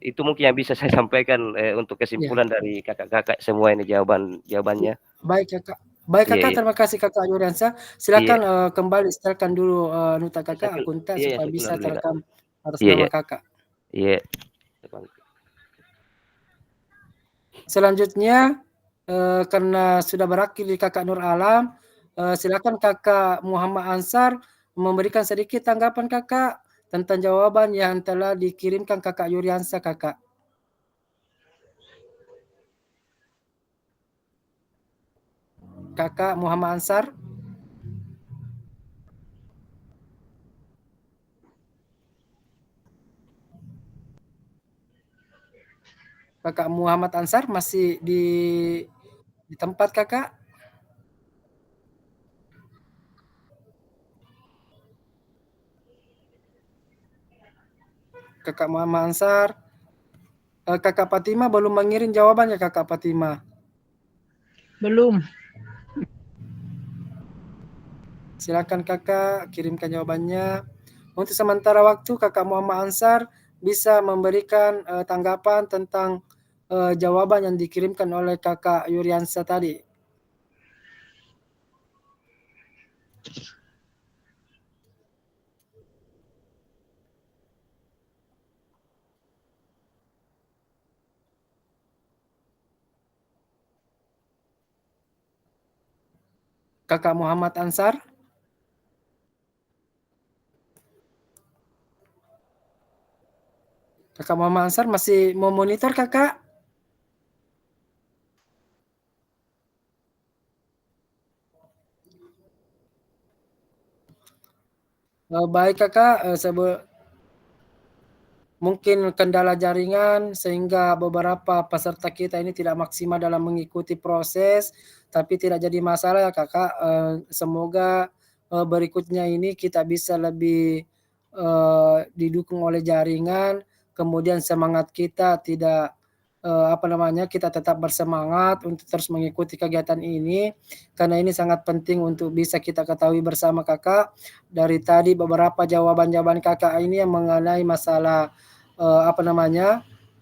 itu mungkin yang bisa saya sampaikan untuk Iya. kesimpulan dari kakak-kakak semua ini jawabannya. Baik Kakak. Baik Iya, Kakak, iya. terima kasih Kakak Yuriansyah. Iya. Silakan kembali setelkan dulu nota Kakak, Second, akun iya, supaya second bisa dulu ya, Kak. terekam atas Iya, nama iya. Kakak. Iya. Selanjutnya karena sudah berakhir di Kakak Nur Alam, silakan Kakak Muhammad Ansar memberikan sedikit tanggapan Kakak tentang jawaban yang telah dikirimkan Kakak Yuriansyah, Kakak. Kakak Muhammad Ansar. Kakak Muhammad Ansar masih di tempat Kakak? Kakak Muhammad Ansar. Kakak Fatima belum mengirim jawabannya, Kakak Fatima. Belum. Silakan Kakak kirimkan jawabannya. Untuk sementara waktu Kakak Muhammad Ansar bisa memberikan tanggapan tentang jawaban yang dikirimkan oleh Kakak Yuriansyah tadi. Kakak Muhammad Ansar. Kakak Muhammad Ansar masih memonitor Kakak? Baik Kakak, mungkin kendala jaringan sehingga beberapa peserta kita ini tidak maksimal dalam mengikuti proses, tapi tidak jadi masalah ya Kakak. Semoga berikutnya ini kita bisa lebih didukung oleh jaringan, kemudian semangat kita tidak kita tetap bersemangat untuk terus mengikuti kegiatan ini, karena ini sangat penting untuk bisa kita ketahui bersama Kakak. Dari tadi beberapa jawaban-jawaban Kakak ini yang mengenai masalah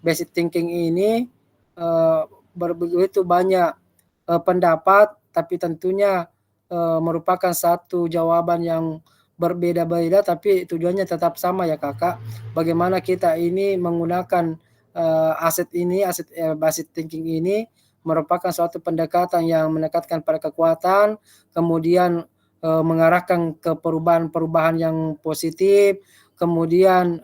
basic thinking ini begitu banyak pendapat, tapi tentunya merupakan satu jawaban yang berbeda-beda, tapi tujuannya tetap sama ya Kakak. Bagaimana kita ini menggunakan aset basic thinking ini merupakan suatu pendekatan yang menekankan pada kekuatan, kemudian mengarahkan ke perubahan-perubahan yang positif, kemudian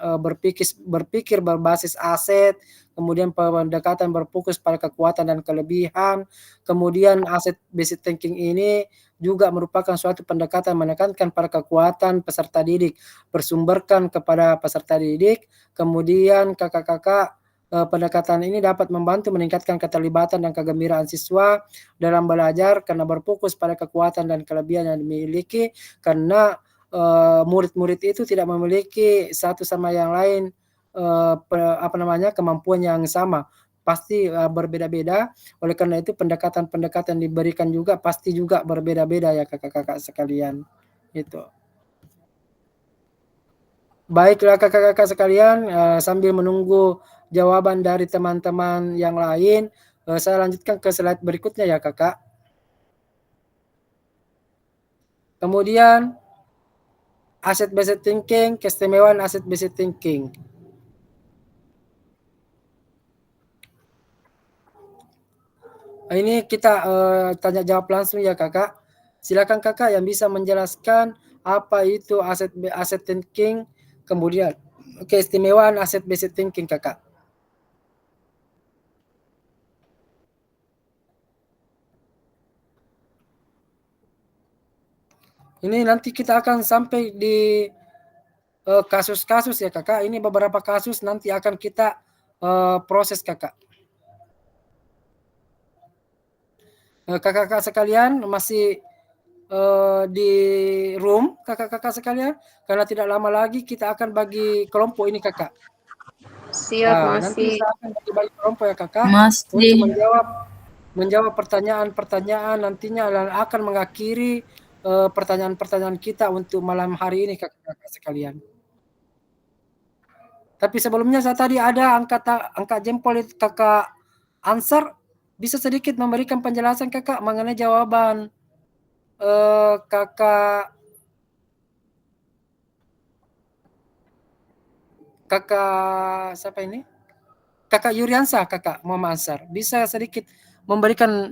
berpikir berbasis aset, kemudian pendekatan berfokus pada kekuatan dan kelebihan, kemudian aset basic thinking ini juga merupakan suatu pendekatan menekankan pada kekuatan peserta didik, bersumberkan kepada peserta didik, kemudian kakak-kakak pendekatan ini dapat membantu meningkatkan keterlibatan dan kegembiraan siswa dalam belajar karena berfokus pada kekuatan dan kelebihan yang dimiliki, karena murid-murid itu tidak memiliki satu sama yang lain kemampuan yang sama, pasti berbeda-beda. Oleh karena itu pendekatan-pendekatan diberikan juga pasti juga berbeda-beda ya kakak-kakak sekalian. Itu. Baiklah kakak-kakak sekalian, sambil menunggu jawaban dari teman-teman yang lain, saya lanjutkan ke slide berikutnya ya kakak. Kemudian aset based thinking, keistimewaan aset based thinking. Ini kita tanya jawab langsung ya kakak. Silakan kakak yang bisa menjelaskan apa itu aset thinking, kemudian keistimewaan aset based thinking kakak. Ini nanti kita akan sampai di kasus-kasus ya kakak. Ini beberapa kasus nanti akan kita proses kakak. Kakak-kakak sekalian masih di room kakak-kakak sekalian, karena tidak lama lagi kita akan bagi kelompok ini kakak. Siap, nanti masih. saya akan bagi kelompok ya kakak Masih. untuk menjawab pertanyaan-pertanyaan nantinya dan akan mengakhiri pertanyaan-pertanyaan kita untuk malam hari ini kakak-kakak sekalian. Tapi sebelumnya saya tadi ada angkat jempol itu Kakak Ansar, bisa sedikit memberikan penjelasan Kakak mengenai jawaban Kakak siapa ini? Kakak Yuriansa, Kakak Muhammad Ansar. Bisa sedikit memberikan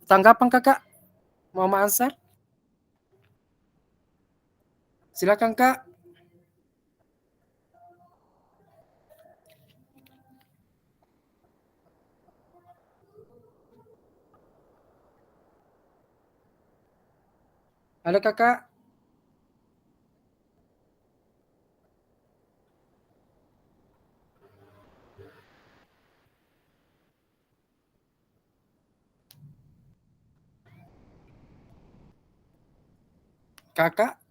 tanggapan Kakak Muhammad Ansar? Silakan Kak. Halo Kakak. Kakak.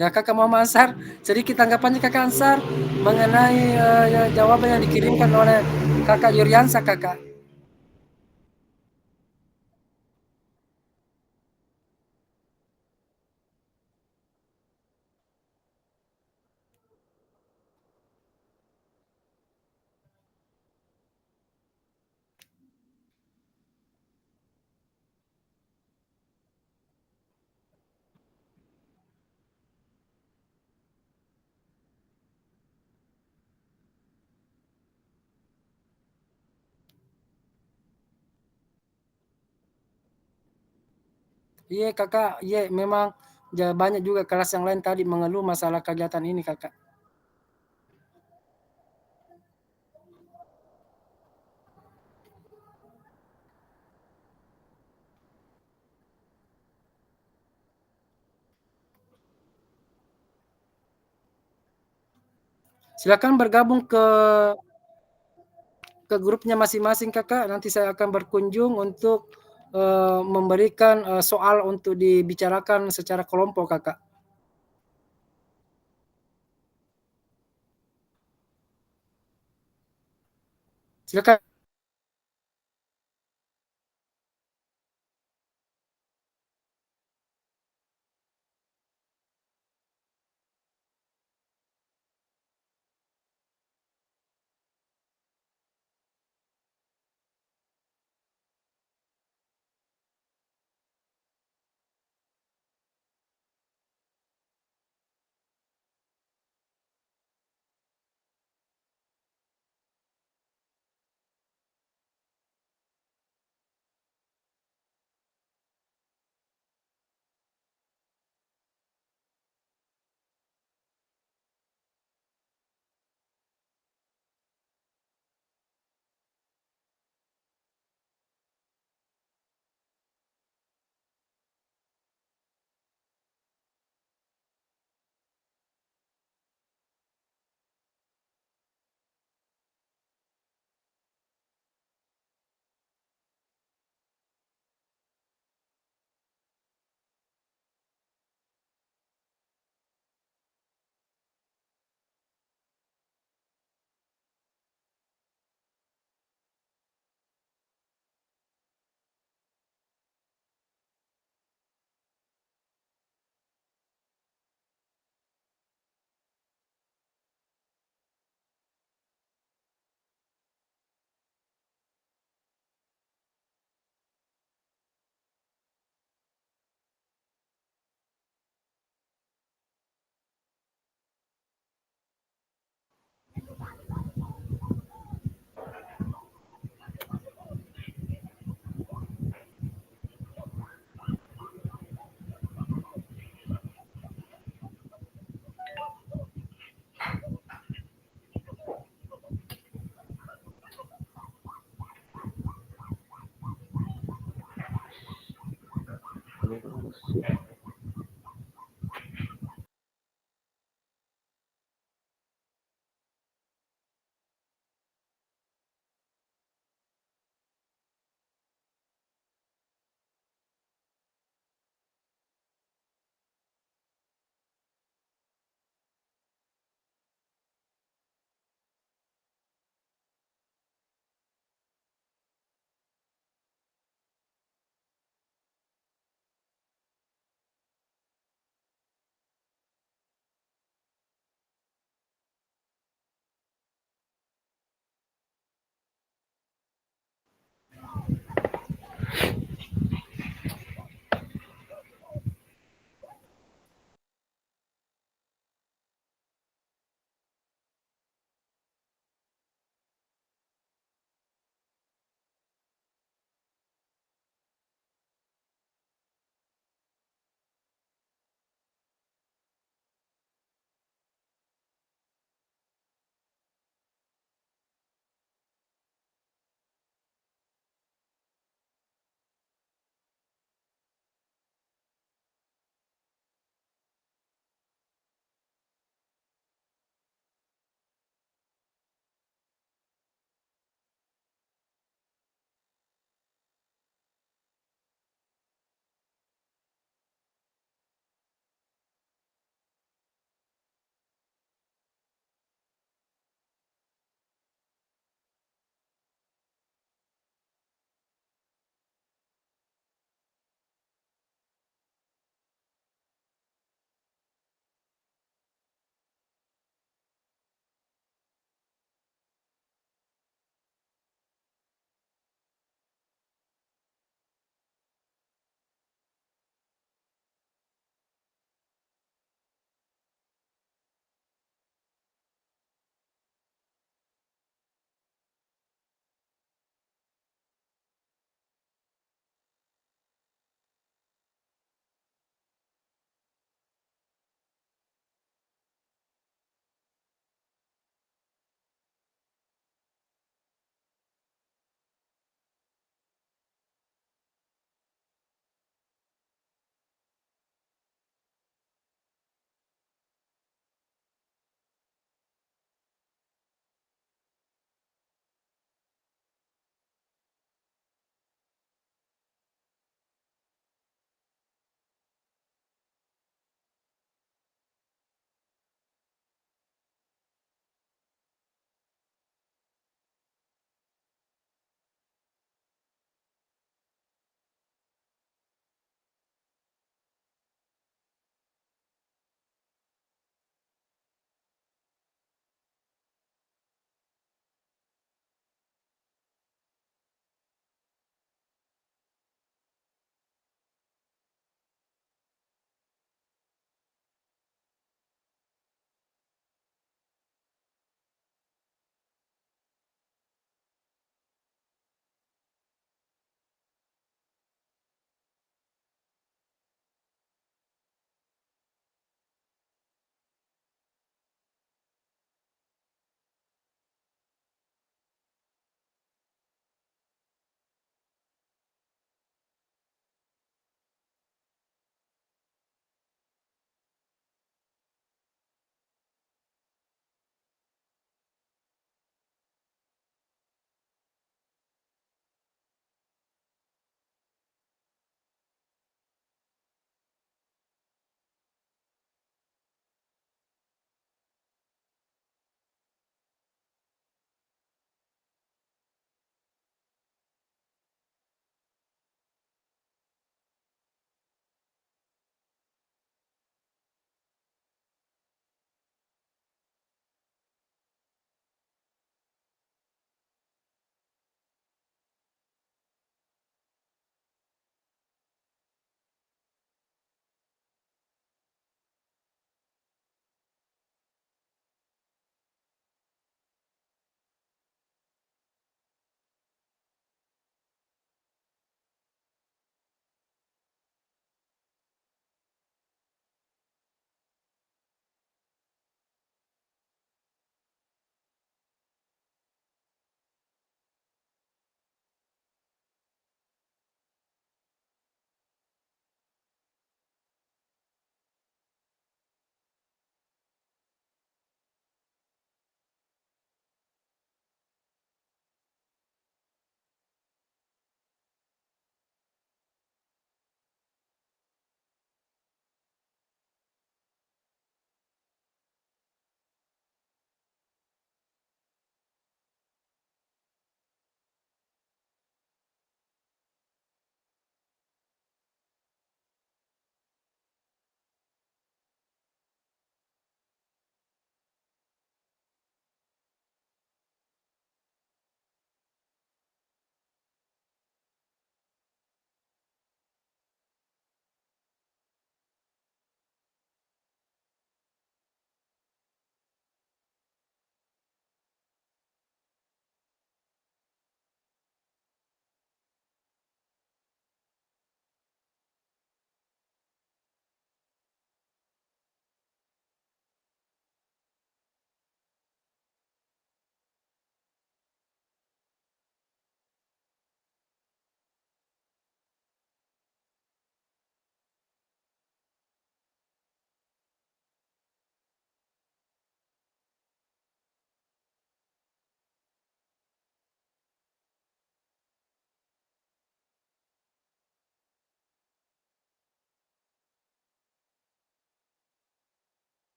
Ya Kakak Muhammad Ansar, sedikit tanggapannya Kakak Ansar mengenai jawaban yang dikirimkan oleh Kakak Yuriansa Kakak. Iya Kakak, iya memang banyak juga kelas yang lain tadi mengeluh masalah kegiatan ini Kakak. Silakan bergabung ke grupnya masing-masing Kakak, nanti saya akan berkunjung untuk memberikan soal untuk dibicarakan secara kelompok Kakak. Silakan.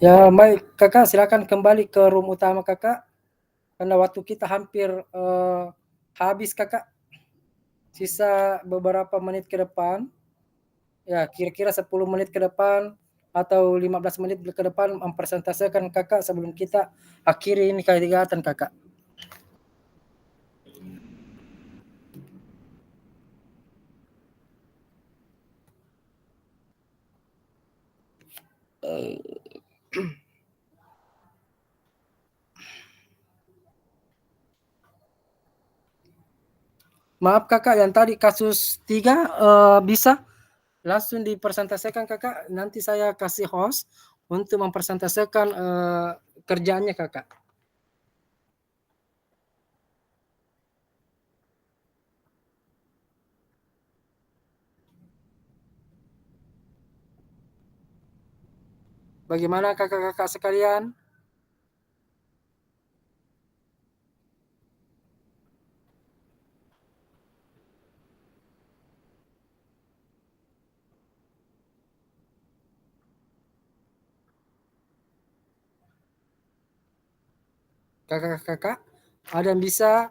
Ya, baik Kakak, silakan kembali ke room utama Kakak, karena waktu kita hampir habis Kakak. Sisa beberapa menit ke depan, ya kira-kira 10 menit ke depan atau 15 menit ke depan mempresentasikan Kakak sebelum kita akhiri ini kegiatan Kakak. Maaf Kakak, yang tadi kasus 3 bisa langsung dipresentasikan Kakak, nanti saya kasih host untuk mempresentasikan kerjaannya Kakak. Bagaimana Kakak-kakak sekalian? Kakak-kakak, ada yang bisa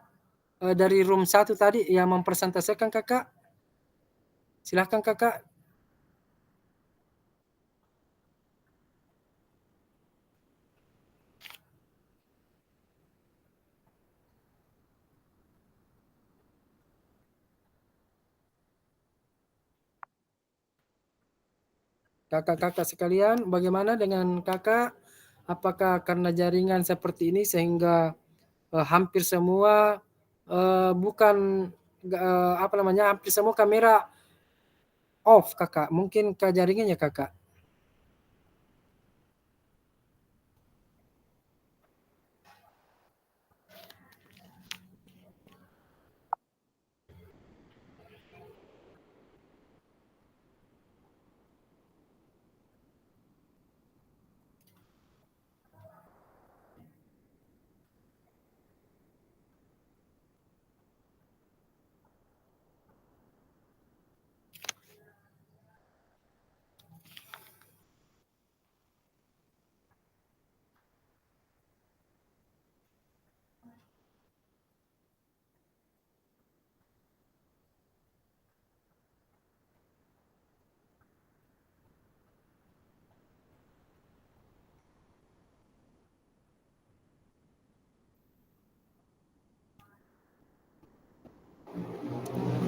dari room 1 tadi yang mempresentasikan Kakak? Silahkan Kakak. Kakak-kakak sekalian, bagaimana dengan Kakak? Apakah karena jaringan seperti ini sehingga hampir semua bukan apa namanya, hampir semua kamera off Kakak, mungkin ke jaringannya Kakak?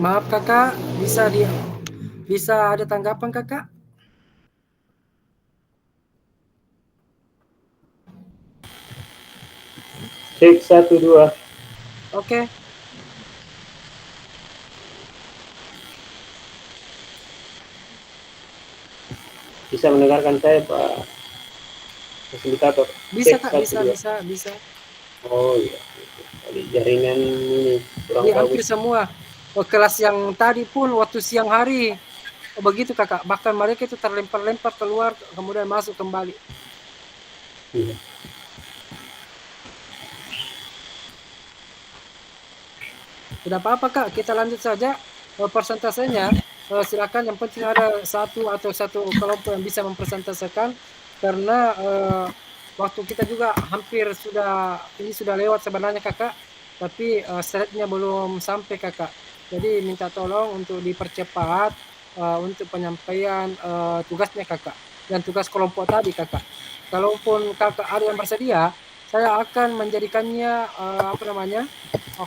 Maaf Kakak, bisa ada tanggapan Kakak? Cek 1, 2. Oke. Bisa mendengarkan saya Pak fasilitator? Bisa Cek Kak, 1, 2. bisa. Oh iya, tadi jaringan ini kurang Iya, hampir bagus. semua. Kelas yang tadi pun waktu siang hari begitu Kakak, bahkan mereka itu terlempar-lempar keluar kemudian masuk kembali. Iya. Tidak apa-apa Kak, kita lanjut saja persentasenya. Silakan, yang penting ada satu kelompok yang bisa mempresentasikan karena waktu kita juga hampir sudah lewat sebenarnya Kakak, tapi slide-nya belum sampai Kakak. Jadi minta tolong untuk dipercepat untuk penyampaian tugasnya Kakak dan tugas kelompok tadi Kakak. Kalaupun Kakak ada yang bersedia, saya akan menjadikannya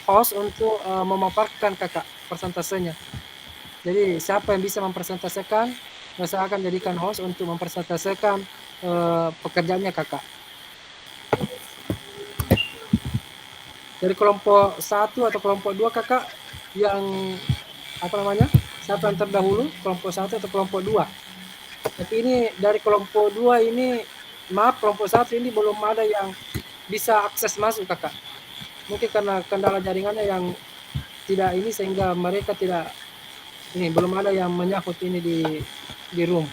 host untuk memaparkan Kakak persentasenya. Jadi siapa yang bisa mempresentasikan, saya akan jadikan host untuk mempresentasikan pekerjaannya Kakak. Dari kelompok 1 atau kelompok 2 Kakak yang siapa yang terdahulu, kelompok 1 atau kelompok 2? Tapi ini dari kelompok 2 ini, maaf, kelompok 1 ini belum ada yang bisa akses masuk Kakak. Mungkin karena kendala jaringannya yang tidak ini sehingga mereka tidak ini, belum ada yang menyahut ini di room.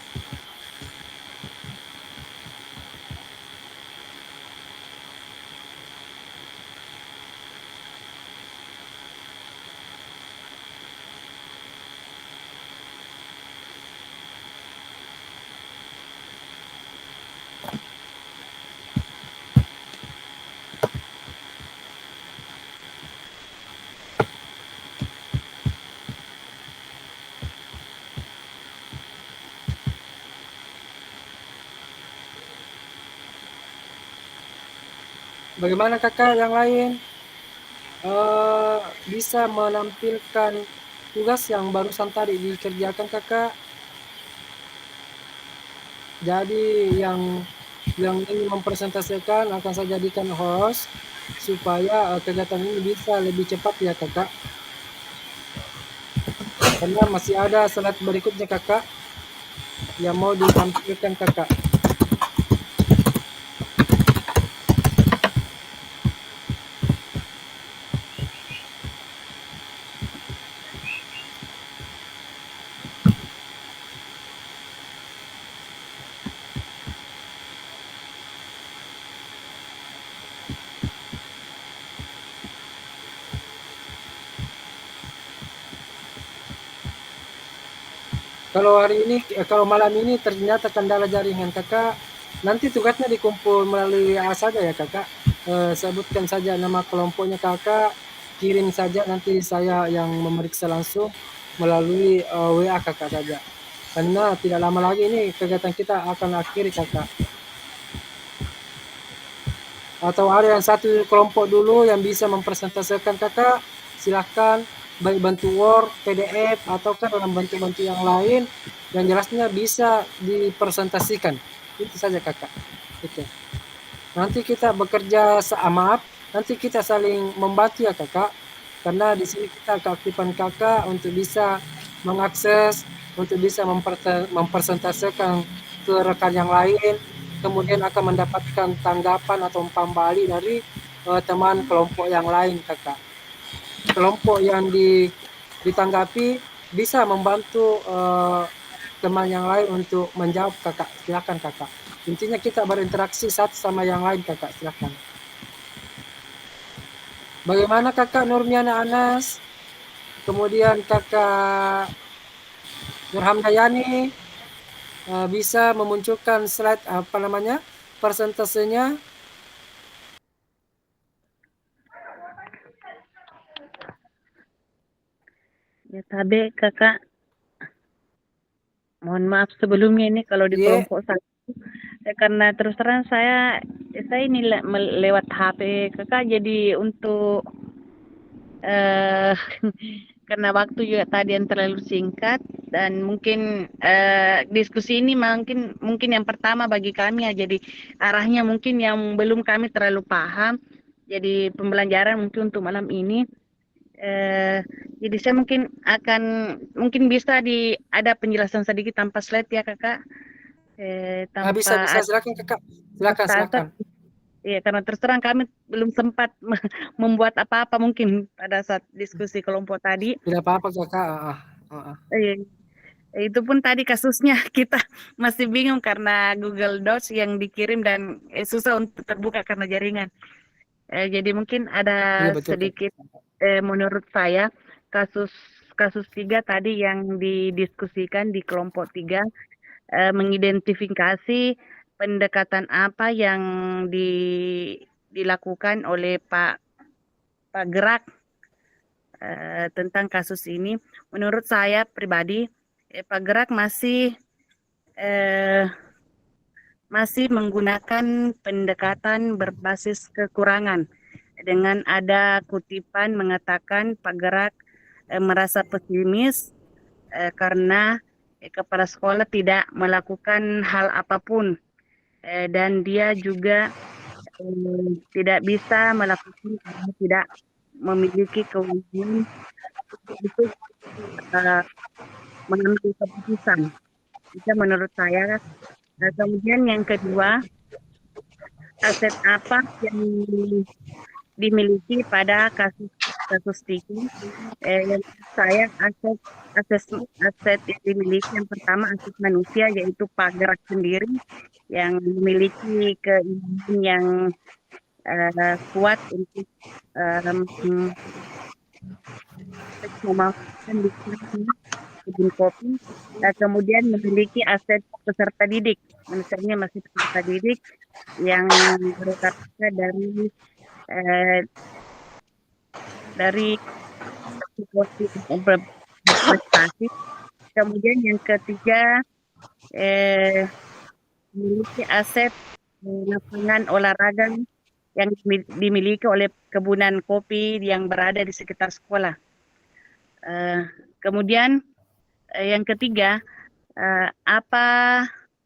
Bagaimana kakak yang lain bisa menampilkan tugas yang barusan tadi dikerjakan kakak? Jadi yang ingin mempresentasikan akan saya jadikan host supaya kegiatan ini bisa lebih cepat ya kakak. Karena masih ada slide berikutnya kakak yang mau ditampilkan kakak. Kalau hari ini, kalau malam ini ternyata kendala jaringan kakak, nanti tugasnya dikumpul melalui WA saja ya kakak. Sebutkan saja nama kelompoknya kakak, kirim saja nanti saya yang memeriksa langsung melalui WA kakak saja. Karena tidak lama lagi ini kegiatan kita akan akhiri kakak. Atau ada yang satu kelompok dulu yang bisa mempresentasikan kakak, silahkan baik bentuk Word, PDF, ataukah dalam bentuk-bentuk yang lain yang jelasnya bisa dipresentasikan. Itu saja kakak. Itu. Nanti kita bekerja maaf, nanti kita saling membantu ya kakak. Karena di sini kita keaktifan kakak untuk bisa mengakses, untuk bisa mempresentasikan ke rekan yang lain, kemudian akan mendapatkan tanggapan atau umpan balik dari teman kelompok yang lain kakak. Kelompok yang ditanggapi bisa membantu teman yang lain untuk menjawab kakak. Silakan kakak. Intinya kita berinteraksi satu sama yang lain kakak. Silakan. Bagaimana kakak Nurmiana Anas? Kemudian kakak Nurhamdayani bisa memunculkan slide persentasenya. Ya tabe kakak, mohon maaf sebelumnya ini kalau di kelompok satu, karena terus terang saya ini lewat HP kakak, jadi untuk karena waktu juga tadi yang terlalu singkat dan mungkin diskusi ini mungkin yang pertama bagi kami ya, jadi arahnya mungkin yang belum kami terlalu paham, jadi pembelajaran mungkin untuk malam ini. Jadi saya mungkin bisa ada penjelasan sedikit tanpa slide ya kakak. Tanpa bisa silakan kakak, silakan. Iya, karena terus terang kami belum sempat membuat apa-apa mungkin pada saat diskusi kelompok tadi. Tidak apa-apa kakak. Itu pun tadi kasusnya kita masih bingung karena Google Docs yang dikirim dan susah untuk terbuka karena jaringan. Jadi mungkin ada sedikit menurut saya kasus 3 tadi yang didiskusikan di kelompok 3 mengidentifikasi pendekatan apa yang dilakukan oleh Pak Gerak tentang kasus ini. Menurut saya pribadi Pak Gerak masih menggunakan pendekatan berbasis kekurangan. Dengan ada kutipan mengatakan Pak Gerak merasa pesimis karena kepala sekolah tidak melakukan hal apapun dan dia juga tidak bisa melakukan karena tidak memiliki kewenangan untuk mengambil keputusan. Itu menurut saya. Kemudian yang kedua, aset apa yang dimiliki pada kasus Tiki? Saya aset yang dimiliki yang pertama aset manusia, yaitu Pak Gerak sendiri yang memiliki keinginan yang kuat untuk memaafkan kebun kopi. Kemudian memiliki aset peserta didik, misalnya masih peserta didik yang berkata dari prestasi. Kemudian yang ketiga memiliki aset lapangan olahraga yang dimiliki oleh kebunan kopi yang berada di sekitar sekolah. Kemudian yang ketiga, apa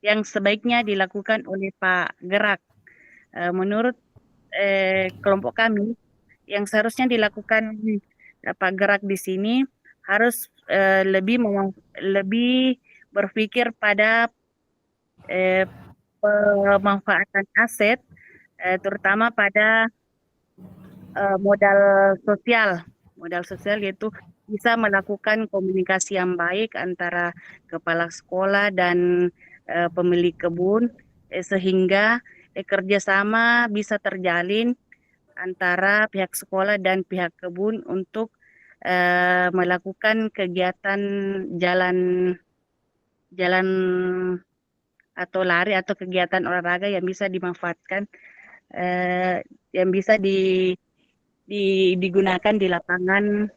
yang sebaiknya dilakukan oleh Pak Gerak? Menurut kelompok kami, yang seharusnya dilakukan Pak Gerak di sini harus lebih berpikir pada pemanfaatan aset, terutama pada modal sosial yaitu bisa melakukan komunikasi yang baik antara kepala sekolah dan pemilik kebun, sehingga kerjasama bisa terjalin antara pihak sekolah dan pihak kebun untuk melakukan kegiatan jalan atau lari atau kegiatan olahraga yang bisa dimanfaatkan, yang bisa digunakan di lapangan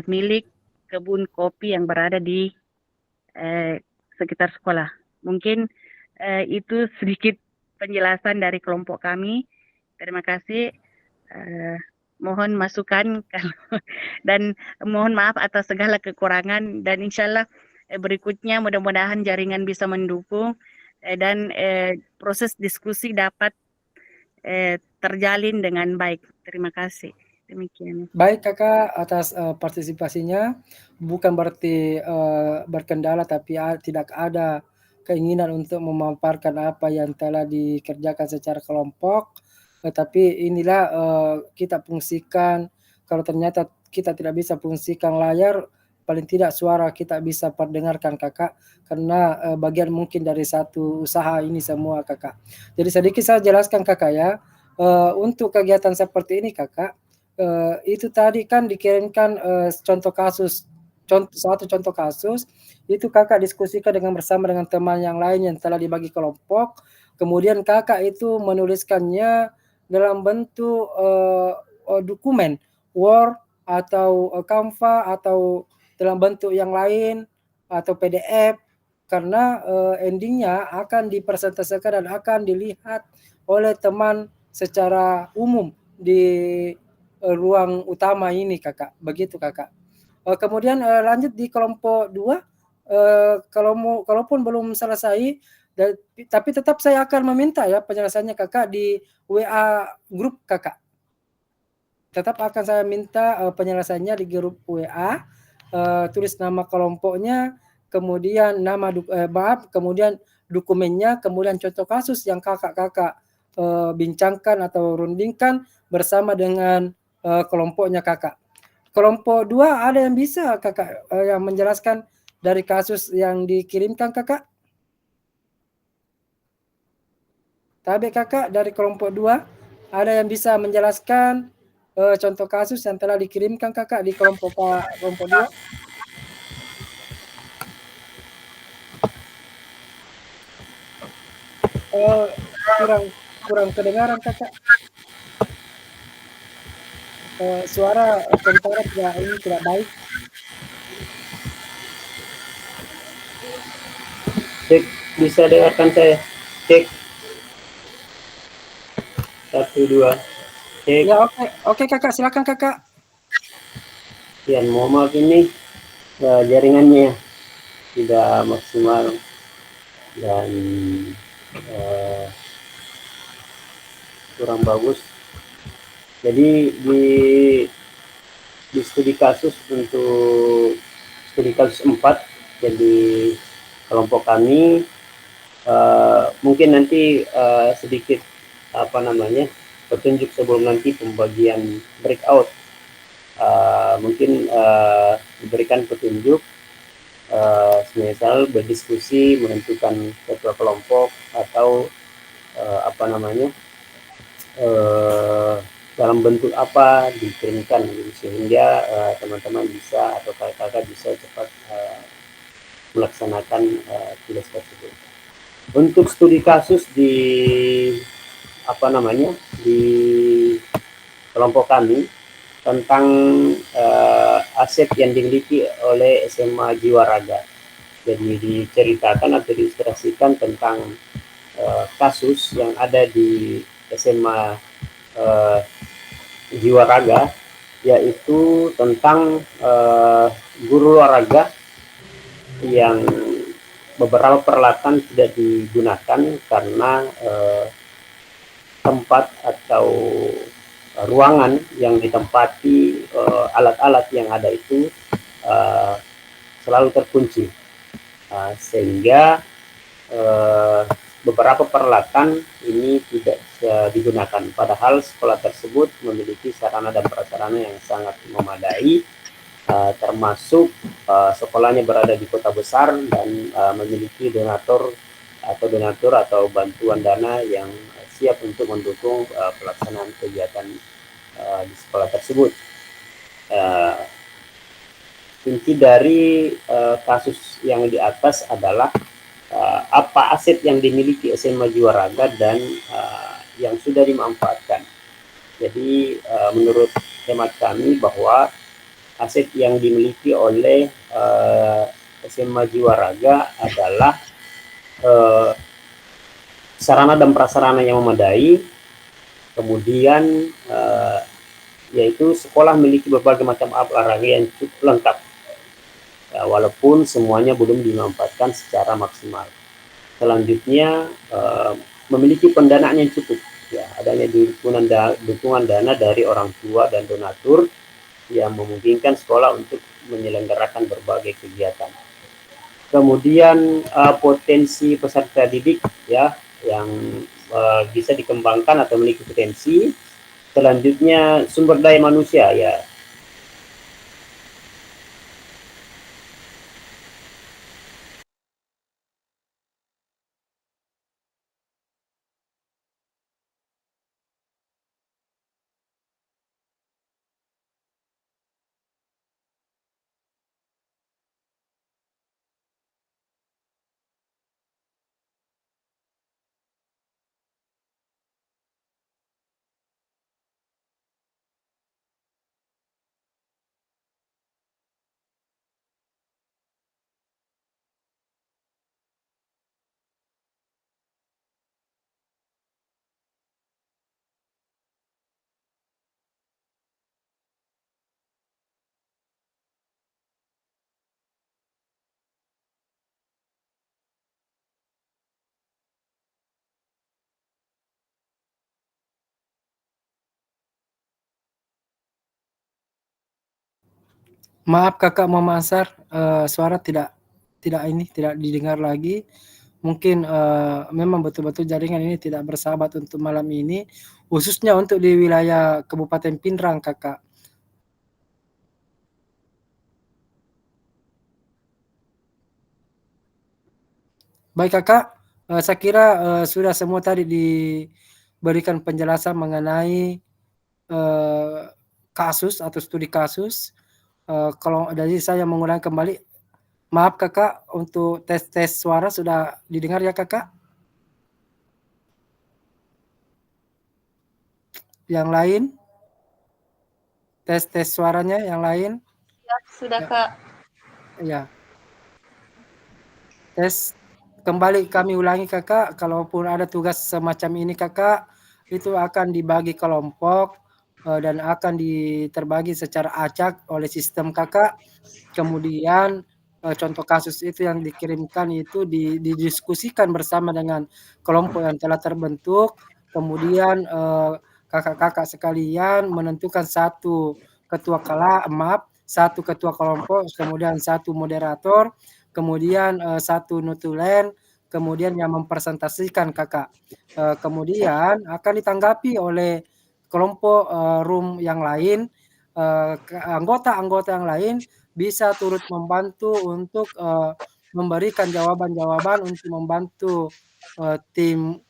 milik kebun kopi yang berada di sekitar sekolah. Mungkin itu sedikit penjelasan dari kelompok kami. Terima kasih. Mohon masukan dan mohon maaf atas segala kekurangan, dan insya Allah berikutnya mudah-mudahan jaringan bisa mendukung dan proses diskusi dapat terjalin dengan baik. Terima kasih. Demikian. Baik Kakak atas partisipasinya. Bukan berarti berkendala, tapi tidak ada keinginan untuk memaparkan apa yang telah dikerjakan secara kelompok. Tapi inilah kita fungsikan. Kalau ternyata kita tidak bisa fungsikan layar, paling tidak suara kita bisa perdengarkan Kakak, karena bagian mungkin dari satu usaha ini semua Kakak. Jadi sedikit saya jelaskan Kakak ya, untuk kegiatan seperti ini Kakak, itu tadi kan dikirimkan satu contoh kasus, itu Kakak diskusikan bersama dengan teman yang lain yang telah dibagi kelompok, kemudian Kakak itu menuliskannya dalam bentuk dokumen Word atau Canva atau dalam bentuk yang lain atau PDF, karena endingnya akan dipresentasikan dan akan dilihat oleh teman secara umum di ruang utama ini Kakak, begitu Kakak. Kemudian lanjut di kelompok 2, kalaupun belum selesai, tapi tetap saya akan meminta ya penjelasannya Kakak di WA grup Kakak. Tetap akan saya minta penjelasannya di grup WA, tulis nama kelompoknya, kemudian kemudian dokumennya, kemudian contoh kasus yang kakak bincangkan atau rundingkan bersama dengan kelompoknya Kakak. Kelompok 2 ada yang bisa Kakak yang menjelaskan dari kasus yang dikirimkan Kakak? Tabe Kakak dari kelompok 2 ada yang bisa menjelaskan contoh kasus yang telah dikirimkan Kakak di kelompok 2? Kurang kedengaran Kakak. Suara tentara tidak baik. Cek, bisa dengarkan saya? Cek. 1, 2. Cek. Ya oke Kakak, silakan Kakak. Ya, mohon maaf ini jaringannya tidak maksimal dan kurang bagus. Jadi di studi kasus untuk studi kasus 4, jadi kelompok kami mungkin nanti sedikit petunjuk sebelum nanti pembagian breakout, mungkin diberikan petunjuk semisal berdiskusi menentukan ketua kelompok atau dalam bentuk apa dikirimkan sehingga teman-teman bisa atau kakak-kakak bisa cepat melaksanakan tugas tersebut. Untuk studi kasus di di kelompok kami tentang aset yang dimiliki oleh SMA Jiwa Raga. Jadi diceritakan atau diilustrasikan tentang kasus yang ada di SMA Jiwa Raga, yaitu tentang guru olahraga yang beberapa peralatan tidak digunakan karena tempat atau ruangan yang ditempati alat-alat yang ada itu selalu terkunci, sehingga beberapa peralatan ini tidak bisa digunakan, padahal sekolah tersebut memiliki sarana dan prasarana yang sangat memadai, termasuk sekolahnya berada di kota besar dan memiliki donatur atau bantuan dana yang siap untuk mendukung pelaksanaan kegiatan di sekolah tersebut. Inti dari kasus yang di atas adalah apa aset yang dimiliki SMA Jiwa Raga dan yang sudah dimanfaatkan. Jadi menurut hemat kami bahwa aset yang dimiliki oleh SMA Jiwa Raga adalah sarana dan prasarana yang memadai, kemudian yaitu sekolah memiliki berbagai macam olahraga yang cukup lengkap, walaupun semuanya belum dimanfaatkan secara maksimal. Selanjutnya memiliki pendanaan yang cukup, ya, adanya dukungan dana dari orang tua dan donatur yang memungkinkan sekolah untuk menyelenggarakan berbagai kegiatan. Kemudian potensi peserta didik, ya, yang bisa dikembangkan atau memiliki potensi. Selanjutnya sumber daya manusia, ya. Maaf Kakak Mama Ansar, suara tidak didengar lagi. Mungkin memang betul-betul jaringan ini tidak bersahabat untuk malam ini, khususnya untuk di wilayah Kabupaten Pindrang, Kakak. Baik Kakak, saya kira sudah semua tadi diberikan penjelasan mengenai kasus atau studi kasus. Kalau dari saya mengulangi kembali, maaf Kakak, untuk tes suara sudah didengar ya Kakak? Yang lain? Tes suaranya yang lain? Ya, sudah Kak. Ya. Tes kembali kami ulangi Kakak, kalaupun ada tugas semacam ini Kakak, itu akan dibagi kelompok dan akan terbagi secara acak oleh sistem Kakak. Kemudian contoh kasus itu yang dikirimkan itu didiskusikan bersama dengan kelompok yang telah terbentuk. Kemudian kakak-kakak sekalian menentukan satu ketua kelompok, kemudian satu moderator, kemudian satu notulen, kemudian yang mempresentasikan Kakak. Kemudian akan ditanggapi oleh kelompok room yang lain, anggota-anggota yang lain bisa turut membantu untuk memberikan jawaban-jawaban untuk membantu tim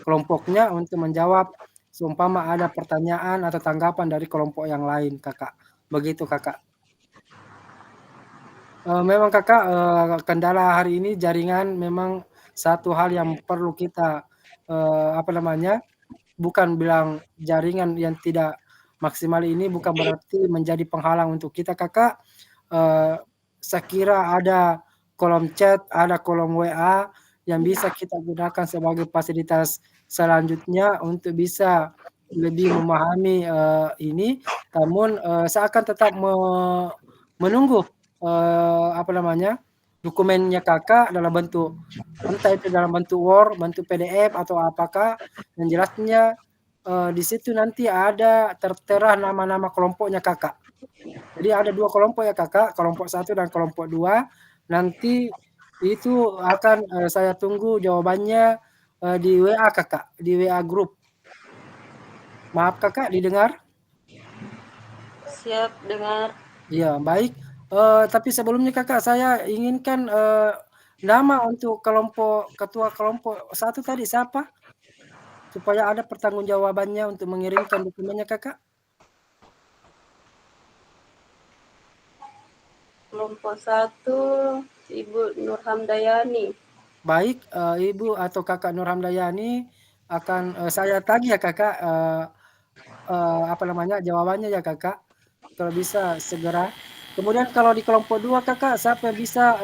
kelompoknya untuk menjawab seumpama ada pertanyaan atau tanggapan dari kelompok yang lain Kakak. Begitu Kakak. Memang Kakak kendala hari ini jaringan memang satu hal yang perlu kita bukan bilang jaringan yang tidak maksimal ini bukan berarti menjadi penghalang untuk kita Kakak. Saya kira ada kolom chat, ada kolom WA yang bisa kita gunakan sebagai fasilitas selanjutnya untuk bisa lebih memahami ini. Namun saya akan tetap menunggu dokumennya kakak dalam bentuk entah itu dalam bentuk Word, bentuk PDF atau apakah. Yang jelasnya di situ nanti ada tertera nama-nama kelompoknya kakak. Jadi ada 2 kelompok ya kakak, kelompok 1 dan kelompok 2. Nanti itu akan saya tunggu jawabannya di WA kakak, di WA grup. Maaf kakak, didengar? Siap dengar. Iya, baik. Tapi sebelumnya kakak saya inginkan nama untuk ketua kelompok 1 tadi siapa? Supaya ada pertanggungjawabannya untuk mengirimkan dokumennya kakak. Kelompok 1 Ibu Nurhamdayani. Baik, Ibu atau Kakak Nurhamdayani akan saya tagih ya kakak jawabannya ya kakak. Kalau bisa segera. Kemudian kalau di kelompok 2 kakak siapa yang bisa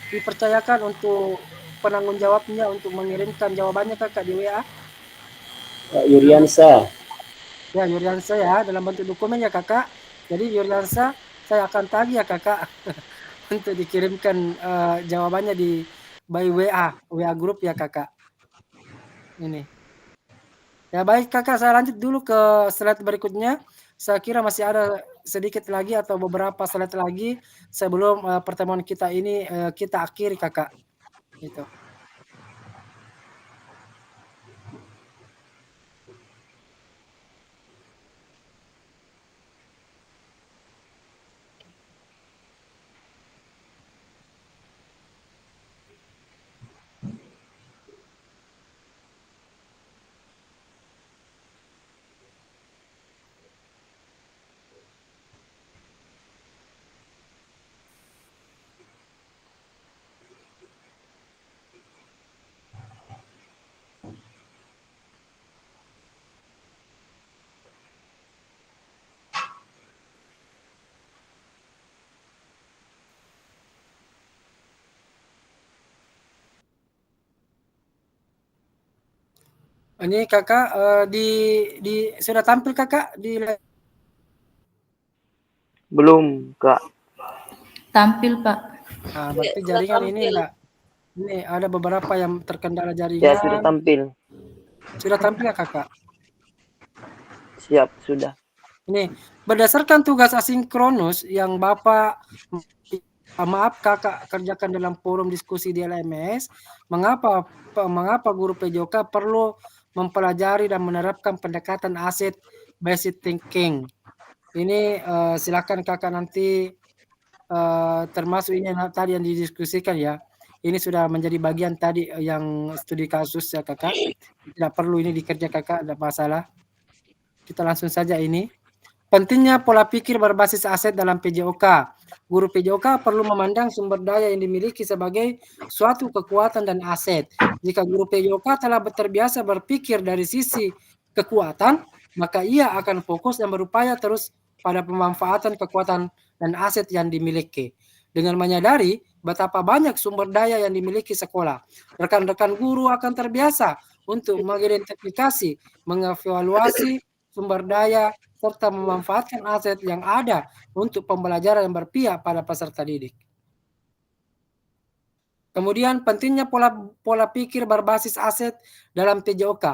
dipercayakan untuk penanggung jawabnya untuk mengirimkan jawabannya kakak di WA? Pak Yuriansa. Ya, Yuriansa ya dalam bentuk dokumen ya kakak. Jadi Yuriansa saya akan tagih ya kakak untuk dikirimkan jawabannya by WA grup ya kakak. Ini. Ya baik kakak, saya lanjut dulu ke slide berikutnya. Saya kira masih ada sedikit lagi atau beberapa slide lagi sebelum pertemuan kita ini kita akhiri kakak. Gitu. Ini kakak sudah tampil kakak di Belum, Kak. Tampil, Pak. Nah, berarti jaringan ini enggak. Ini ada beberapa yang terkendala jaringan. Ya, sudah tampil. Sudah tampil ya kakak? Siap, sudah. Ini berdasarkan tugas asinkronus yang Bapak kakak kerjakan dalam forum diskusi di LMS, mengapa guru PJOK perlu mempelajari dan menerapkan pendekatan asset based thinking. Ini silakan kakak nanti termasuk ini tadi yang didiskusikan ya. Ini sudah menjadi bagian tadi yang studi kasus ya kakak. Tidak perlu ini dikerja kakak, tidak masalah. Kita langsung saja ini. Pentingnya pola pikir berbasis aset dalam PJOK. Guru PJOK perlu memandang sumber daya yang dimiliki sebagai suatu kekuatan dan aset. Jika guru PJOK telah terbiasa berpikir dari sisi kekuatan, maka ia akan fokus dan berupaya terus pada pemanfaatan kekuatan dan aset yang dimiliki. Dengan menyadari betapa banyak sumber daya yang dimiliki sekolah, rekan-rekan guru akan terbiasa untuk mengidentifikasi, mengevaluasi sumber daya, serta memanfaatkan aset yang ada untuk pembelajaran yang berpihak pada peserta didik. Kemudian pentingnya pola pikir berbasis aset dalam PJOK,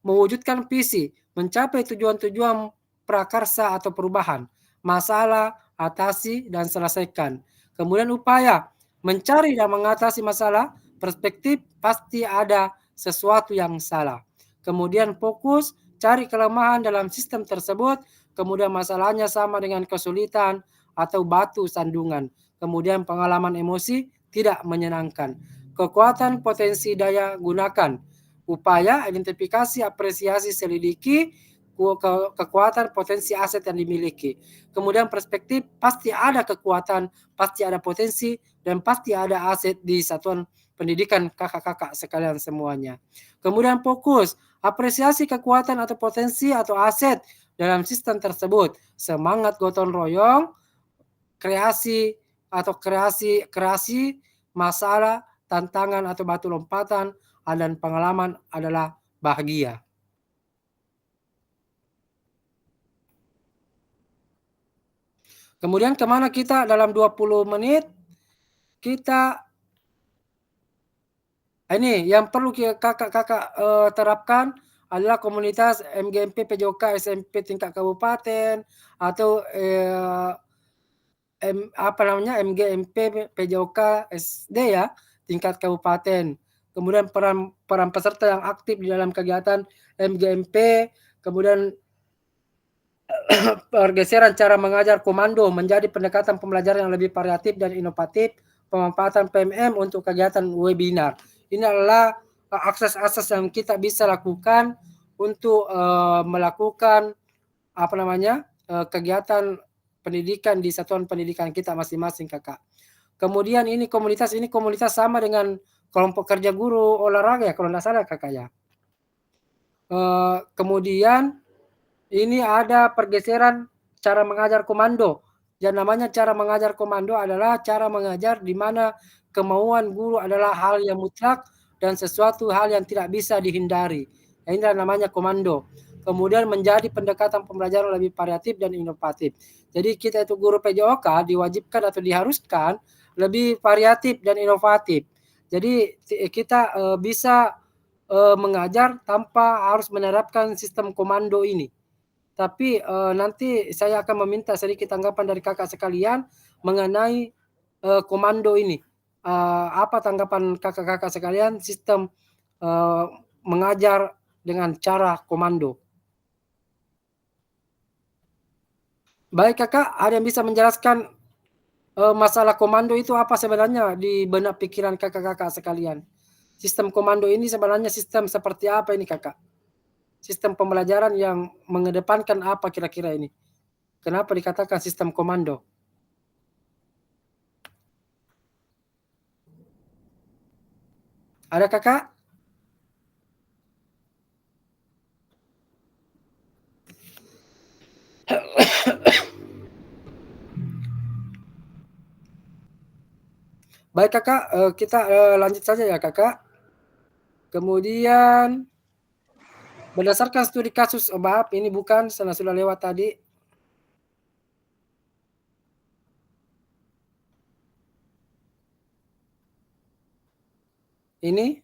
mewujudkan visi, mencapai tujuan-tujuan prakarsa atau perubahan, masalah, atasi, dan selesaikan. Kemudian upaya, mencari dan mengatasi masalah, perspektif pasti ada sesuatu yang salah. Kemudian fokus, cari kelemahan dalam sistem tersebut, kemudian masalahnya sama dengan kesulitan atau batu sandungan. Kemudian pengalaman emosi tidak menyenangkan. Kekuatan potensi daya gunakan. Upaya, identifikasi, apresiasi, selidiki, kekuatan potensi aset yang dimiliki. Kemudian perspektif, pasti ada kekuatan, pasti ada potensi, dan pasti ada aset di satuan pendidikan kakak-kakak sekalian semuanya. Kemudian fokus, apresiasi kekuatan atau potensi atau aset dalam sistem tersebut. Semangat gotong royong, kreasi masalah tantangan atau batu lompatan, dan pengalaman adalah bahagia. Kemudian kemana kita dalam 20 menit? Kita ini yang perlu kakak-kakak terapkan adalah komunitas MGMP PJOK SMP tingkat kabupaten atau MGMP PJOK SD ya tingkat kabupaten. Kemudian peran peserta yang aktif di dalam kegiatan MGMP, kemudian pergeseran cara mengajar komando menjadi pendekatan pembelajaran yang lebih variatif dan inovatif, pemanfaatan PMM untuk kegiatan webinar. Ini adalah akses-akses yang kita bisa lakukan untuk melakukan kegiatan pendidikan di satuan pendidikan kita masing-masing, kakak. Kemudian ini komunitas sama dengan kelompok kerja guru olahraga ya kalau tidak salah kakak ya. Kemudian ini ada pergeseran cara mengajar komando. Yang namanya cara mengajar komando adalah cara mengajar di mana kemauan guru adalah hal yang mutlak dan sesuatu hal yang tidak bisa dihindari. Ini namanya komando. Kemudian menjadi pendekatan pembelajaran lebih variatif dan inovatif. Jadi kita itu guru PJOK diwajibkan atau diharuskan lebih variatif dan inovatif. Jadi kita bisa mengajar tanpa harus menerapkan sistem komando ini. Tapi nanti saya akan meminta sedikit tanggapan dari kakak sekalian mengenai komando ini. Apa tanggapan kakak-kakak sekalian sistem mengajar dengan cara komando? Baik kakak, ada yang bisa menjelaskan masalah komando itu apa sebenarnya di benak pikiran kakak-kakak sekalian? Sistem komando ini sebenarnya sistem seperti apa ini kakak? Sistem pembelajaran yang mengedepankan apa kira-kira ini? Kenapa dikatakan sistem komando? Ada kakak? Baik kakak, kita lanjut saja ya kakak. Kemudian berdasarkan studi kasus, maaf ini bukan, sudah lewat tadi. Ini.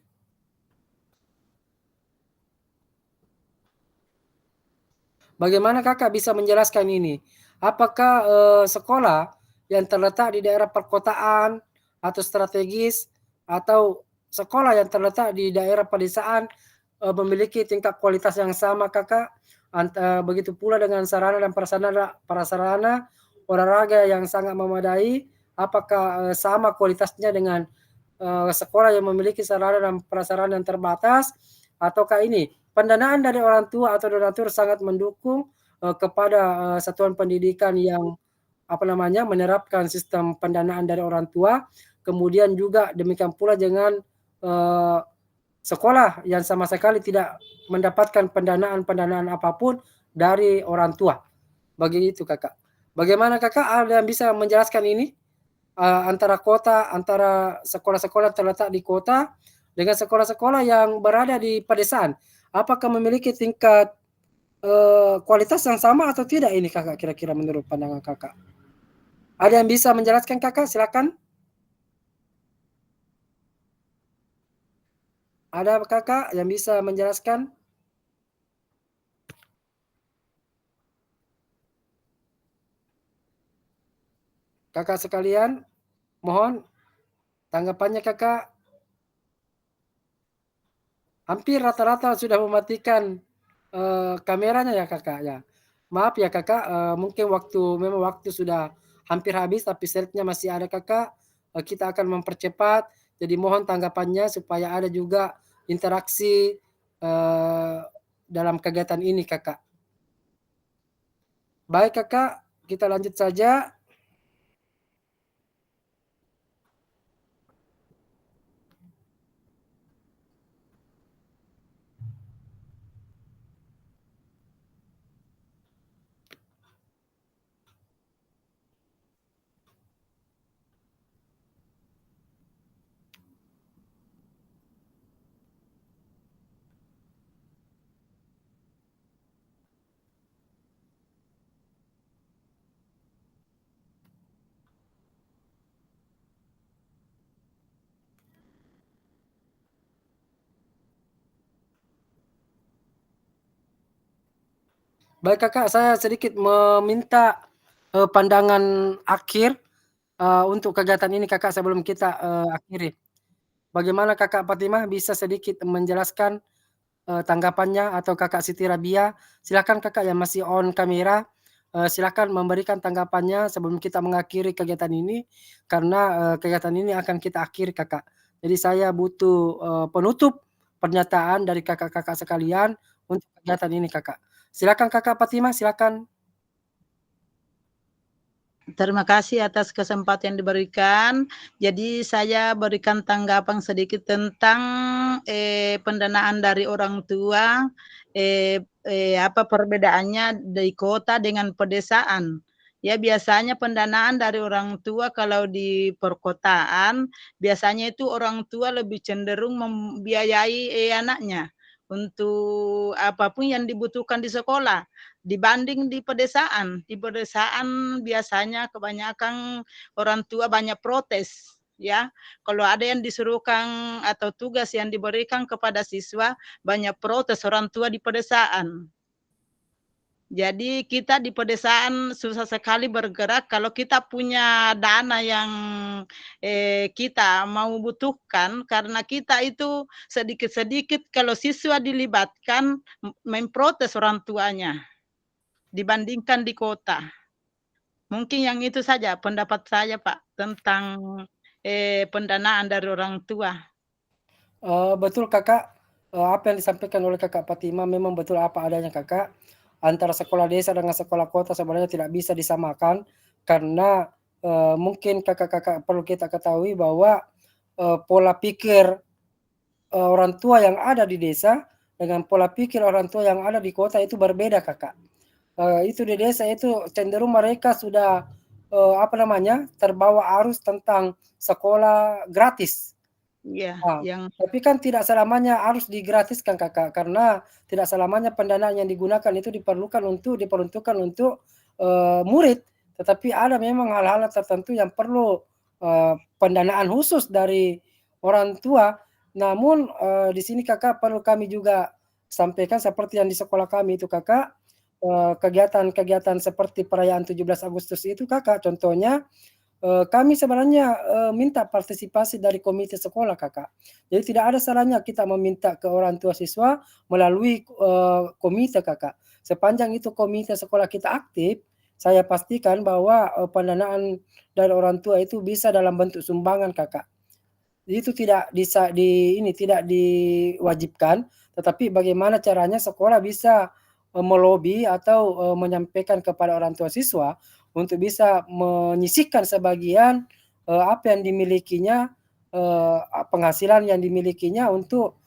Bagaimana kakak bisa menjelaskan ini? Apakah sekolah yang terletak di daerah perkotaan atau strategis atau sekolah yang terletak di daerah pedesaan memiliki tingkat kualitas yang sama kakak? Begitu pula dengan sarana dan prasarana olahraga yang sangat memadai, apakah sama kualitasnya dengan sekolah yang memiliki sarana dan prasarana yang terbatas, ataukah ini pendanaan dari orang tua atau donatur sangat mendukung kepada satuan pendidikan yang menerapkan sistem pendanaan dari orang tua, kemudian juga demikian pula dengan sekolah yang sama sekali tidak mendapatkan pendanaan apapun dari orang tua. Begitu kakak. Bagaimana kakak, ada yang bisa menjelaskan ini? Antara sekolah-sekolah terletak di kota dengan sekolah-sekolah yang berada di pedesaan. Apakah memiliki tingkat kualitas yang sama atau tidak ini kakak kira-kira menurut pandangan kakak? Ada yang bisa menjelaskan kakak? Silakan. Ada kakak yang bisa menjelaskan? Kakak sekalian, mohon tanggapannya kakak. Hampir rata-rata sudah mematikan kameranya ya kakak ya. Maaf ya kakak, mungkin memang waktu sudah hampir habis tapi slide-nya masih ada kakak. Kita akan mempercepat. Jadi mohon tanggapannya supaya ada juga interaksi dalam kegiatan ini kakak. Baik kakak, kita lanjut saja. Baik Kakak, saya sedikit meminta, pandangan akhir, untuk kegiatan ini Kakak sebelum kita, akhiri. Bagaimana Kakak Fatimah bisa sedikit menjelaskan, tanggapannya atau Kakak Siti Rabia? Silakan Kakak yang masih on kamera, silakan memberikan tanggapannya sebelum kita mengakhiri kegiatan ini, karena, kegiatan ini akan kita akhiri Kakak. Jadi saya butuh, penutup pernyataan dari kakak-kakak sekalian untuk kegiatan ini Kakak. Silakan Kakak Fatimah, silakan. Terima kasih atas kesempatan yang diberikan. Jadi saya berikan tanggapan sedikit tentang pendanaan dari orang tua, apa perbedaannya di kota dengan pedesaan. Ya biasanya pendanaan dari orang tua kalau di perkotaan biasanya itu orang tua lebih cenderung membiayai anaknya untuk apapun yang dibutuhkan di sekolah dibanding di pedesaan. Di pedesaan biasanya kebanyakan orang tua banyak protes ya. Kalau ada yang disuruhkan atau tugas yang diberikan kepada siswa banyak protes orang tua di pedesaan. Jadi kita di pedesaan susah sekali bergerak kalau kita punya dana yang kita mau butuhkan karena kita itu sedikit-sedikit kalau siswa dilibatkan memprotes orang tuanya dibandingkan di kota. Mungkin yang itu saja pendapat saya Pak tentang pendanaan dari orang tua. Betul Kakak, apa yang disampaikan oleh Kakak Fatimah memang betul apa adanya Kakak. Antara sekolah desa dengan sekolah kota sebenarnya tidak bisa disamakan karena, mungkin Kakak-kakak perlu kita ketahui bahwa, pola pikir, orang tua yang ada di desa dengan pola pikir orang tua yang ada di kota itu berbeda Kakak. Itu di desa itu cenderung mereka sudah, apa namanya, terbawa arus tentang sekolah gratis. Iya, yang Tapi kan tidak selamanya harus digratiskan Kakak, karena tidak selamanya pendanaan yang digunakan itu diperuntukkan untuk, murid, tetapi ada memang hal-hal tertentu yang perlu, pendanaan khusus dari orang tua. Namun, di sini Kakak perlu kami juga sampaikan seperti yang di sekolah kami itu Kakak, kegiatan-kegiatan seperti perayaan 17 Agustus itu Kakak, contohnya kami sebenarnya, minta partisipasi dari komite sekolah Kakak. Jadi tidak ada salahnya kita meminta ke orang tua siswa melalui, komite Kakak. Sepanjang itu komite sekolah kita aktif, saya pastikan bahwa, pendanaan dari orang tua itu bisa dalam bentuk sumbangan Kakak. Itu tidak tidak diwajibkan, tetapi bagaimana caranya sekolah bisa, melobi atau, menyampaikan kepada orang tua siswa untuk bisa menyisihkan sebagian, apa yang dimilikinya, penghasilan yang dimilikinya untuk,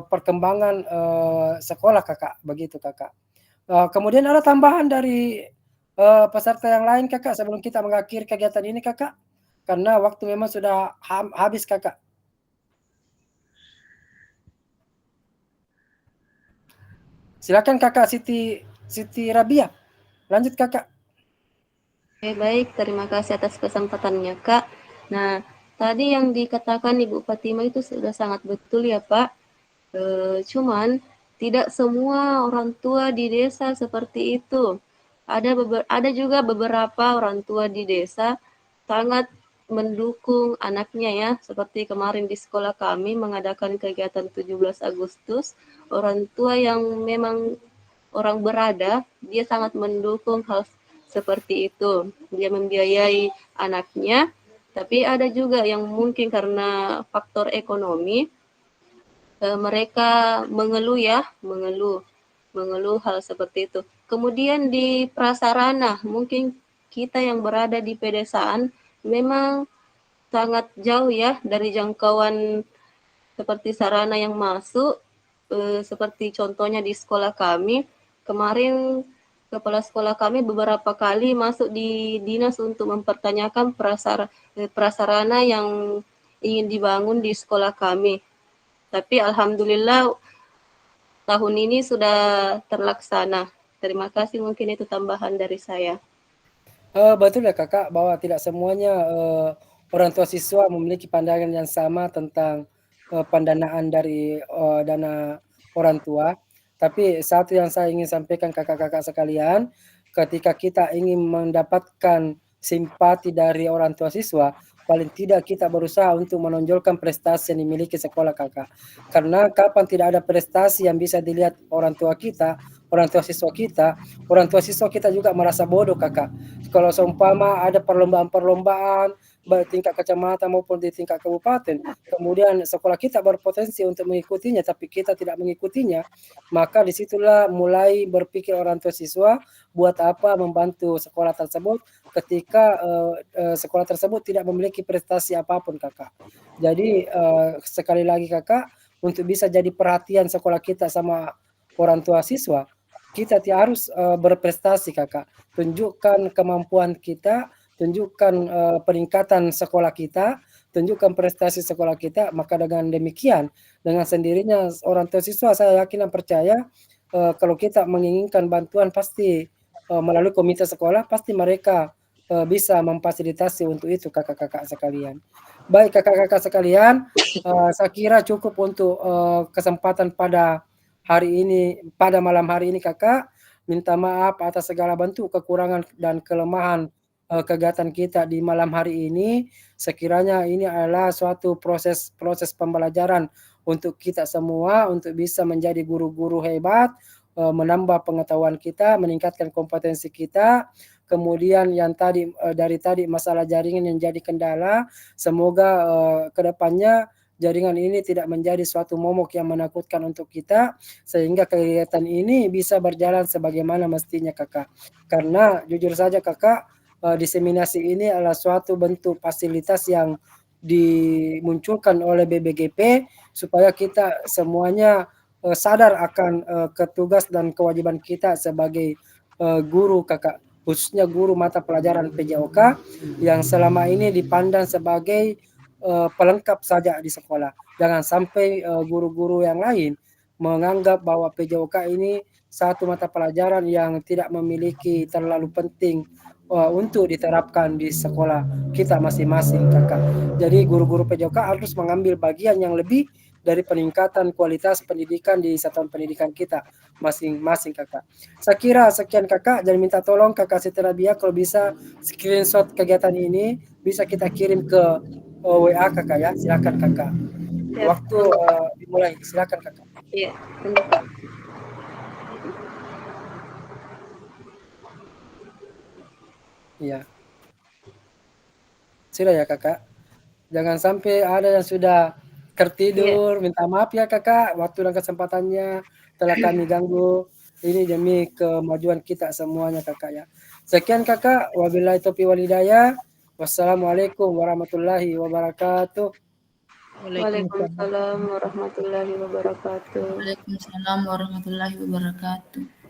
perkembangan, sekolah Kakak, begitu Kakak. Kemudian ada tambahan dari, peserta yang lain Kakak sebelum kita mengakhiri kegiatan ini Kakak? Karena waktu memang sudah habis Kakak. Silakan Kakak Siti Rabia, lanjut Kakak. Oke, baik. Terima kasih atas kesempatannya, Kak. Nah, tadi yang dikatakan Ibu Fatimah itu sudah sangat betul ya, Pak. Cuman tidak semua orang tua di desa seperti itu. Ada juga beberapa orang tua di desa sangat mendukung anaknya ya, seperti kemarin di sekolah kami mengadakan kegiatan 17 Agustus, orang tua yang memang orang berada, dia sangat mendukung hal seperti itu. Dia membiayai anaknya, tapi ada juga yang mungkin karena faktor ekonomi, mereka mengeluh hal seperti itu. Kemudian di prasarana, mungkin kita yang berada di pedesaan memang sangat jauh ya dari jangkauan seperti sarana yang masuk, seperti contohnya di sekolah kami, kemarin kepala sekolah kami beberapa kali masuk di dinas untuk mempertanyakan prasarana yang ingin dibangun di sekolah kami. Tapi alhamdulillah tahun ini sudah terlaksana. Terima kasih, mungkin itu tambahan dari saya. Betul ya Kakak, bahwa tidak semuanya, orang tua siswa memiliki pandangan yang sama tentang, pendanaan dari, dana orang tua. Tapi satu yang saya ingin sampaikan kakak-kakak sekalian, ketika kita ingin mendapatkan simpati dari orang tua siswa, paling tidak kita berusaha untuk menonjolkan prestasi yang dimiliki sekolah kakak. Karena kapan tidak ada prestasi yang bisa dilihat orang tua kita, orang tua siswa kita juga merasa bodoh kakak. Kalau seumpama ada perlombaan-perlombaan, baik tingkat kecamatan maupun di tingkat kabupaten, kemudian sekolah kita berpotensi untuk mengikutinya, tapi kita tidak mengikutinya, maka disitulah mulai berpikir orang tua siswa, buat apa membantu sekolah tersebut ketika sekolah tersebut tidak memiliki prestasi apapun kakak. Jadi sekali lagi kakak, untuk bisa jadi perhatian sekolah kita sama orang tua siswa, kita harus berprestasi kakak, tunjukkan kemampuan kita, tunjukkan peningkatan sekolah kita, tunjukkan prestasi sekolah kita, maka dengan demikian, dengan sendirinya orang tua siswa saya yakin dan percaya kalau kita menginginkan bantuan pasti melalui komite sekolah, pasti mereka bisa memfasilitasi untuk itu kakak-kakak sekalian. Baik kakak-kakak sekalian, saya kira cukup untuk kesempatan pada hari ini, pada malam hari ini kakak. Minta maaf atas segala bentuk kekurangan dan kelemahan kegiatan kita di malam hari ini. Sekiranya ini adalah suatu proses pembelajaran untuk kita semua, untuk bisa menjadi guru-guru hebat, menambah pengetahuan kita, meningkatkan kompetensi kita. Kemudian yang tadi dari tadi masalah jaringan yang jadi kendala, semoga kedepannya jaringan ini tidak menjadi suatu momok yang menakutkan untuk kita, sehingga kegiatan ini bisa berjalan sebagaimana mestinya kakak. Karena jujur saja kakak, diseminasi ini adalah suatu bentuk fasilitas yang dimunculkan oleh BBGP supaya kita semuanya sadar akan tugas dan kewajiban kita sebagai guru kakak, khususnya guru mata pelajaran PJOK yang selama ini dipandang sebagai pelengkap saja di sekolah. Jangan sampai guru-guru yang lain menganggap bahwa PJOK ini satu mata pelajaran yang tidak memiliki terlalu penting untuk diterapkan di sekolah kita masing-masing kakak. Jadi guru-guru PJOK harus mengambil bagian yang lebih dari peningkatan kualitas pendidikan di satuan pendidikan kita masing-masing kakak. Saya kira sekian kakak, dan minta tolong kakak Siti Rabia kalau bisa screenshot kegiatan ini bisa kita kirim ke WA kakak ya, silakan kakak. Waktu dimulai, silakan kakak. Iya. Iya. Sudah ya kakak. Jangan sampai ada yang sudah tertidur. Minta maaf ya kakak, waktu dan kesempatannya telah kami ganggu. Ini demi kemajuan kita semuanya kakak ya. Sekian kakak, wabillahi taufiq wal hidayah. Wassalamualaikum warahmatullahi wabarakatuh. Waalaikumsalam warahmatullahi wabarakatuh. Waalaikumsalam warahmatullahi wabarakatuh.